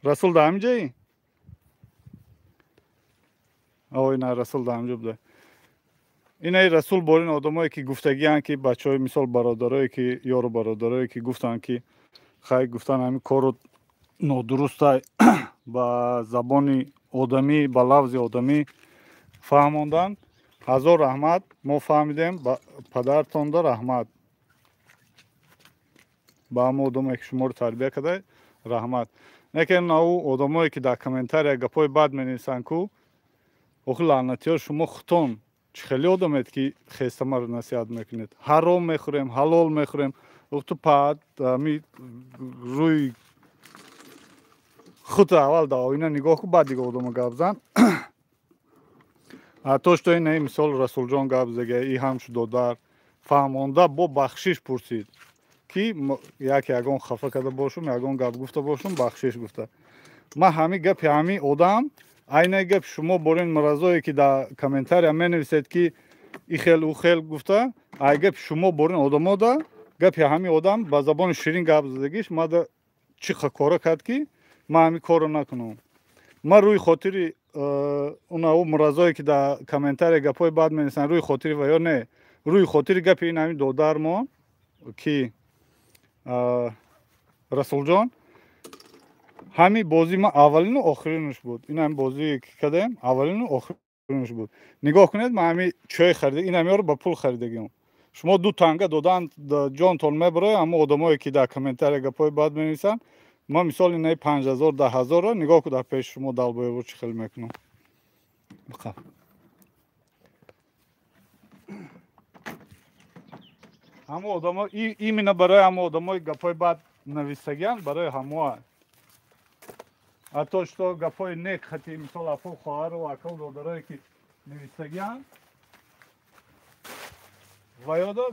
رسول در همینجایی آوی نه رسول در همینجا بوده این ای رسول بارین آدمایی که گفتگی هن که بچه های مثال برادرایی که یارو برادرایی که گفتن که خیلی گفتن همین کارو نادرست های با زبان آدمی با لفظ آدمی فهماندن هزار رحمت ما فهمیدیم با پدرتان دا رحمت با هم آدمایی که شما رو تربیه کرده رحمت لیکن او آدمایی که در کامنتار گپای بد می‌نویسن کو آخه لعنتی‌ها شما خودتون چه خیلی آدمید که خسته ما رو نصیحت میکنید حرام میخوریم حلال میخوریم تو پاد می روی خود اول در آینه نگاه کن بعد دیگه آدم گپ زن توش تو این مثال رسول جان گپ زگه ای هم شد در فهمانده با بخشش پرسید که یکی یگان خفه کرده باشم یگان گپ گفته باشم بخشش گفته ما همین گپ همین آدم عین گپ شما برین مرزایی که در کامنتار هم نویسید که ای خیل او خیل گفته ای گپ شما برین آدم دا گپ همین آدم با زبان شیرین گپ زدگیش ما دا چی کارا کرد که ما همین کارو نکنم ما روی خاطر او مرزایی که در کامنتار گپای بعد می‌نویسن روی خاطر و یا نه روی خاطر گپ این همین دودار ما که رسول جان همین بازی ما اولین و آخرینش بود این هم بازی که کردیم اولین و آخرینش بود نگاه کنید ما همین چای خریده این همی‌ها رو با پول خریدگیم شما دو تنگه دادن جانتون میبره، اما آدمایی که در کامنتر گپای بد مینویسن ما مثال اینه 5000 10000 را نگاه کو در پیش شما دلبای چی خیلی میکنم. بخواه همه آدم این مینه برای همه آدم های گپای بد نویسگیان برای همه حتی شتا گپای نیک خطی مثال اپو خواهر و اکل دادرهایی که نویسگیان و یادا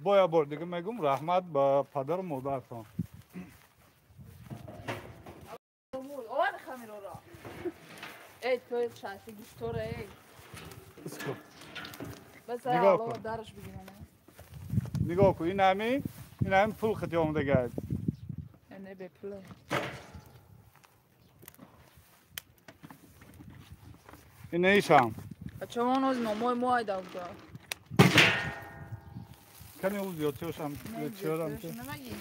باید بار دیگه میگم رحمت به پدر و مادرتان. آوان خمیرو را ای توی شاسی گشتوره ای بس نگاه آقا کن. درش بگیرم نگاه کن این همین پول خطی آمده گرد. نه به پله این ایش هم بچه ما نوز نمای موهای داو دا کنی او زیادتیش هم چیارم که نمگی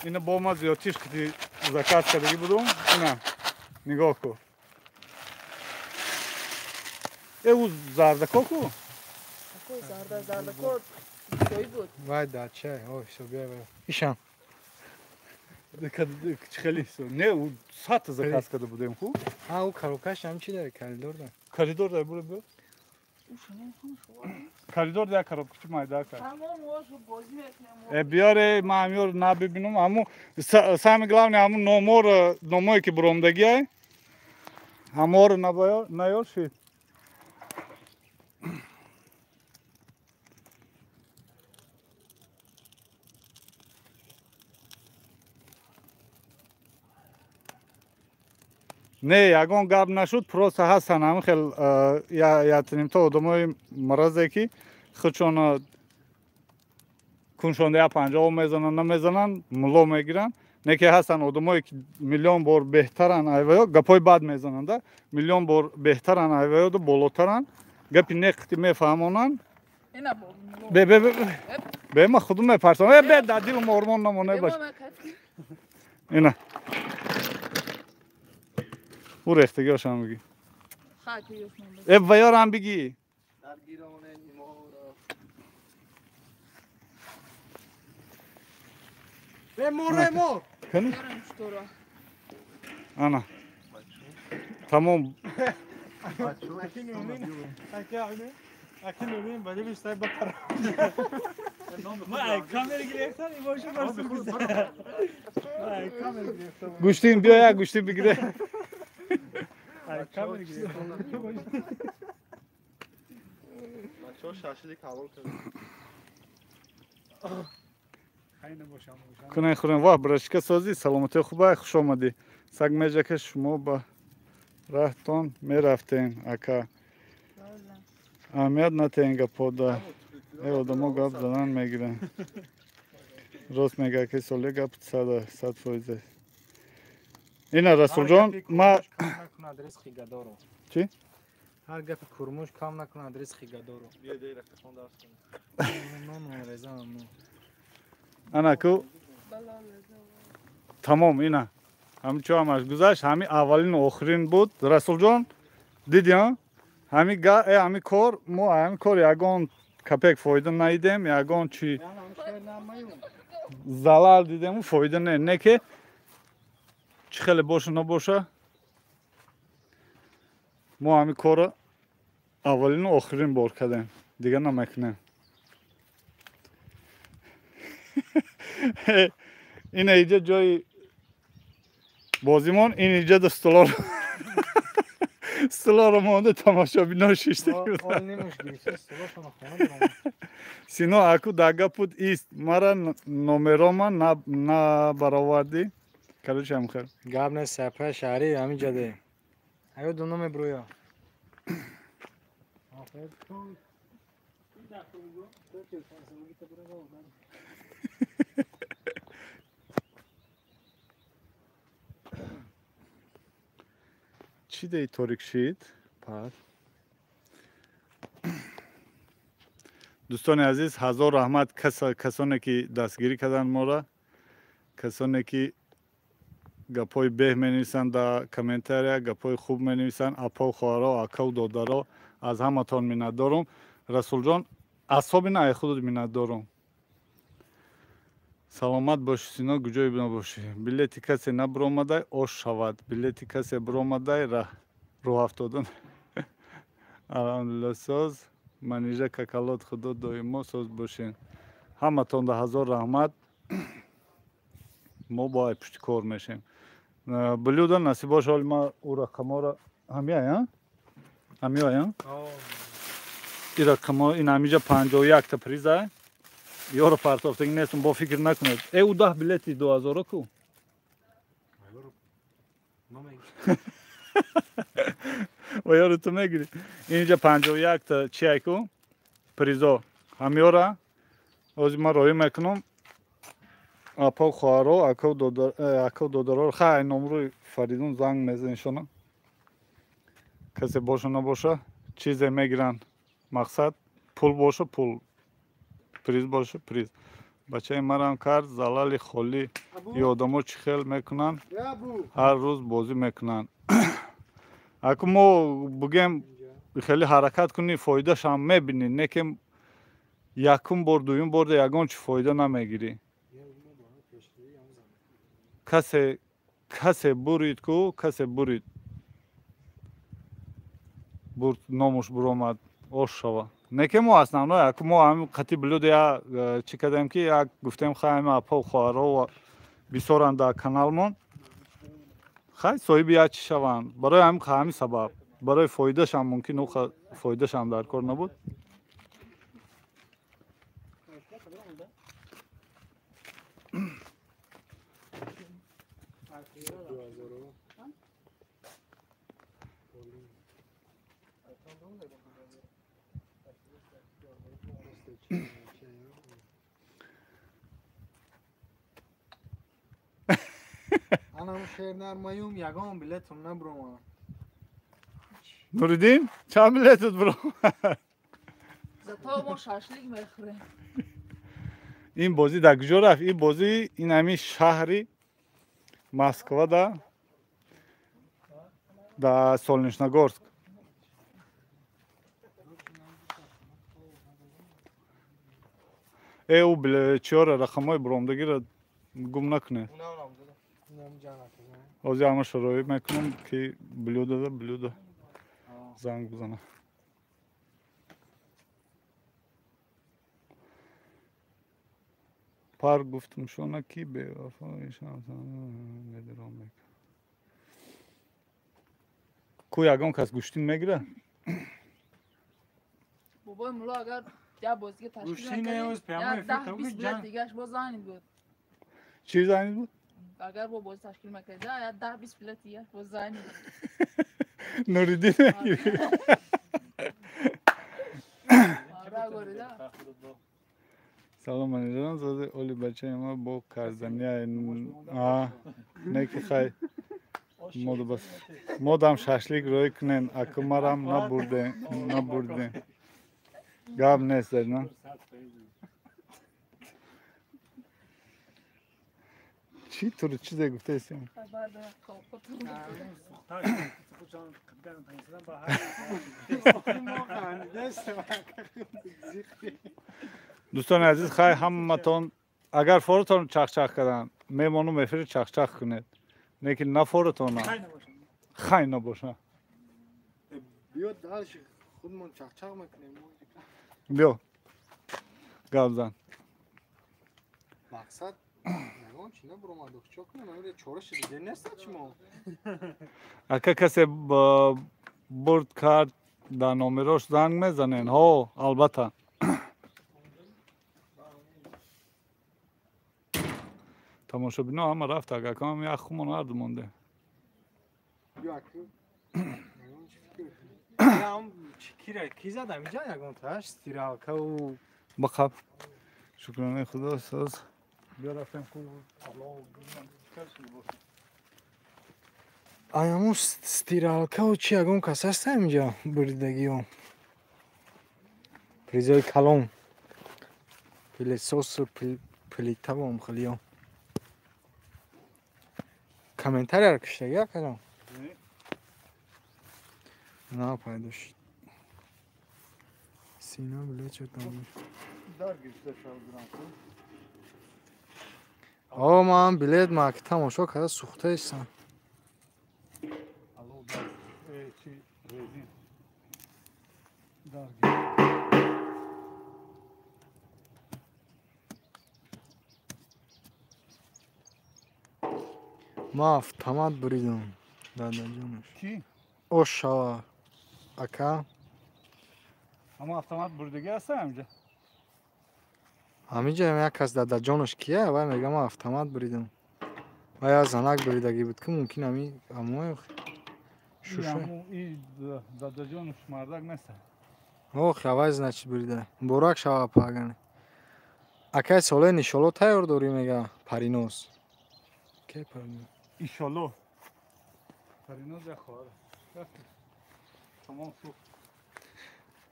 اینه با ما زیادتیش خطی زکات کردگی بودم اینه نگاه کن او زردکا کو اکو زرده کود توی بود وای داچه اوه شو بیا بیا ایشان خیلی سو نه او ساعت زکات کرده بودیم خوب او کاروکاش هم چی داره کاریدور داره کاریدور داره برو بیا او شنین هم شو کاریدور ده کرد کچی مایده کرد همون موشو بازی میکنم بیاره ما همیور نبینم همون سامی گلавне همون نمایی که برامدگیه همور نیار شید نه یگان گپ نشد پروس هستن همون خیلی یعنی تو آدمای مرضی که خودشون کنشونده 50 میزنن نمیزنن ملو میگیرن نه که هستن آدمایی که میلیون بار بهترن ایویا گپای بد میزنن ده میلیون بار بهترن ایویا دو بالاترن گپی نقطی میفهمونن اینا بود به ما خودم میپرسن به در دیل مورمون نمونه باش اینا او رختگی هاشم میگی خاکی یوشنون ویار هم بگی مور کنی؟ یارم شطورا انا تمام اکی نمیم بده بیشتر بپر ما کامل گرفتن این باشه برسون بزن کامل گرفتم گوشتین بیا یک گوشتین بگیره کامل گرفتم بچه‌ها شاشیدی کابل کردن خیلی باشم کنه خورن واه برشکه سازی سلامتی خوبه خوش آمدی سگ میجه که شما با راهتون میرفتین اکا اهمیت نتین گپا دا ای آدم ها گپ زدن میگیرن راست میگه که سالی گپ 100% اینه رسول جان ما چی؟ هر گپ کرموش کام نکنه آدرس خیگادورو بیا دی رفتشون درس کنیم نه رضا ممنون انا کو تمام اینه همین چه همش گذشت همین اولین و آخرین بود رسول جان دیدی ها همین کار ما همین کار یگان کپک فایده ندیدیم یگان چی زلال دیدیم و فایده نه که چی خیلی باشه نباشه ما همین کار اولین و آخرین بار کردیم دیگه نمیکنیم این اینجا جای بازیمون این اینجا در ستلا رو مانده تماشا بینا شیشته آل نیمش گیشه سلاشون خونه سینو اکو داگا پود ایست مرا نومراما نبراوردی کلوش هم خیر گابنه سپه شهری همین جده ایو دو نوم برویا چی دی توریک شید پس دوستان عزیز هزار رحمت کسانی که دستگیری کردن ما را کسانی که گپای به می نویسن در کامنتاریا گپای خوب می نویسن اپا و خواهرها و اکا و دادرها از همتان منت دارم رسول جان اعصابی نه خودت مینت دارم سلامت باشی سینا گوجای باشی بلیتی کسی نبرآمده آش شود بلیتی کسی برآمده راه افتادن الحمدلله ساز منیژه ککلات خدا دائما ساز باشین همتون ده هزار رحمت ما باید پشت کار میشیم بلیودا نصیب باشه حال ما او رقما را همی آیا؟ همی آیا؟ این رقما این همیجا 51 تا پریزه یارو پرتافتگی نیستم با فکر نکنید او 10 بلیتی 2000 کو و یارو تو میگیری اینجا 51 تا چی کو پریزا همیارا از ما روی میکنم اپا خوارو اکو دودارو خیلی نمروی فریدون زنگ میزنشونه کسی باشه نباشه چیزی میگیرن مقصد پول باشه پول پریز باشه پریز بچه مرام کرد زلالی خالی یه آدمو چی خیل میکنن هر روز بازی میکنن اگه ما بگیم خیلی حرکت کنی فایدهش هم میبینی نه که یکم بار دویم بار یگان چی فایده نمیگیری کسی برید کو کسی برید برد نامش برآمد آش شوه نه که ما اصلا اگه ما هم قطعی بلود یا چی کردیم که یک گفتیم خواهیم اپا و خوارا و بسیارن در کانالمون خیلی صاحب یا چی شوند برای همین سبب برای فایدهش هم ممکن او فایدهش هم در کار نبود Anam şehirler mayum yagan biletim ne broma. Nuruddin چند بلیتت برو زتا ما شاشلیک میخوریم این بازی در کجا رفت این بازی این همین شهری مسکو در سولنیشنگورسک او چهار رقمای برآمدگی را گم نکنه از همه شرایط میکنم که بلوده زنگ بزنه پر گفتم شونه کی به وفایشان ندارم میکنم کو یگان کس گوشتین میگیره بابای مولا اگر یا بازی تشکیل گوشتی نکنیم نیوز پیامو یا افکت 10-20 بود بلیت جان دیگهش باز زنید بود چی زنید بود؟ اگر با بازی تشکیل میکنید یا 10-20 بلیت دیگه باز زنید نوریدین آره گوریده سلام منیجان زاده اولی بچه ما با کردنی نیکی خیلی مودو بس مودم ششلیک روی کنین اکمرم نبردین گاب نیست داری نه چی تو رو چیزی گفته ایستیم خبر دارم خوابتون دوستان عزیز خیلی همتون اگر فورتون چخ کردن میمانو میفرید چخ کنید لیکن نه فورتون خیلی نباشه بیا دارش خودمون چخچق میکنیم بیا گاب زن مقصد نگان چی نه برو مادوخ چا کنم امیر چورش دیگه نیست چی ما اگه کسی برد کرد در نامراش زنگ میزنین ها البته تماشا بینا همه رفت اگه کام یک خمون هر دو مونده یا کی کی زدم اینجا یگان تاش استیرالکا و بخب شکرانه خدا ساز بیا رفتیم خوب آیامو استیرالکا و چی یگان کس هست اینجا بریدگی هم پریزای کلون پلی سوس و پلیتا هم خیلی هم کامنتاری هر کشتگی ها کدام نه پیداشت سینا بلیت شد تموم. Dar güçte çaldıran. آقا ما هم بلیت ما که تماشا کرده سوخته ایستن. Alo dar. Şey rezil. Dar güçte. ما автомат بریدم. دادا جونش. Ki او شوا. اکا. ama avtomat buradaki hasta amca. همینجا هم یک کس دادا جونش کیه و میگم ما автомат بریدم. و یا زنک بریدگی بود که ممکن همی اموی شوشه. Yamu iyi dadacı şmardak neyse. او خواه значит بریده. براک شوا پاگنه. اکای ساله نشالو تایار دوری میگه پرینوز. کی پرینوز؟ İnşallah. Parinoz ya khara. Tamam su.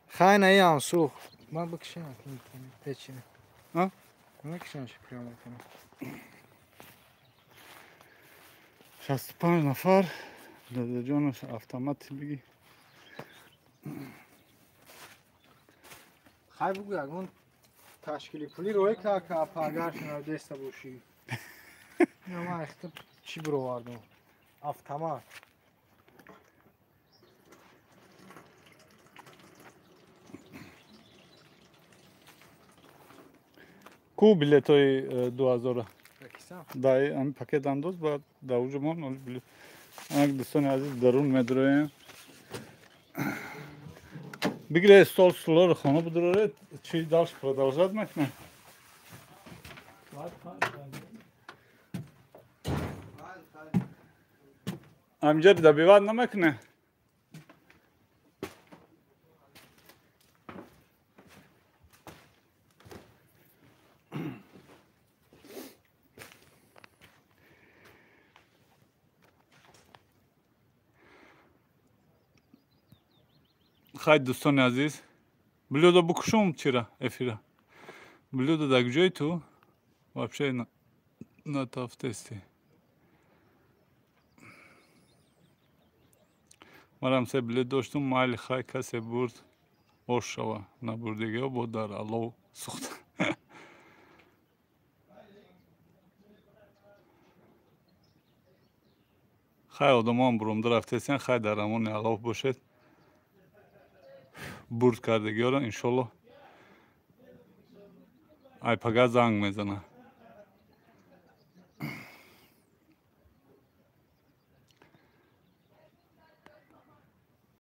خیلی ای هم سوخ. من بکشم پیچینه. ها؟ من بکشم چی پیاده کنم. 65 نفر dadacı avtomat bigi. خیلی بگو اگه تشکیلی پولی روی که پاگرش نو دسته باشی. نه من اختا چی برو واردم. автомат. Ku biletoy 2000. بکیسم. Dai am paket andoz ba daujumon ol bilet. Anak doston aziz darun medroye. Bigre stol slor khano budrore chi dalsh продолжать makne. Amca da bivad na makne. Хай دوستان عزیز блюдо букшум вчера эфира. Блюдо да где tu? Вообще на топ тесте. Марам се блюдо доштум майли хай касе бурд ошава на бурдиге бодар алов сухт. Хай одамон бурум драфтесен хай дарамон алов бошед. Burd kardegioran inşallah. Ay paga zang mezana.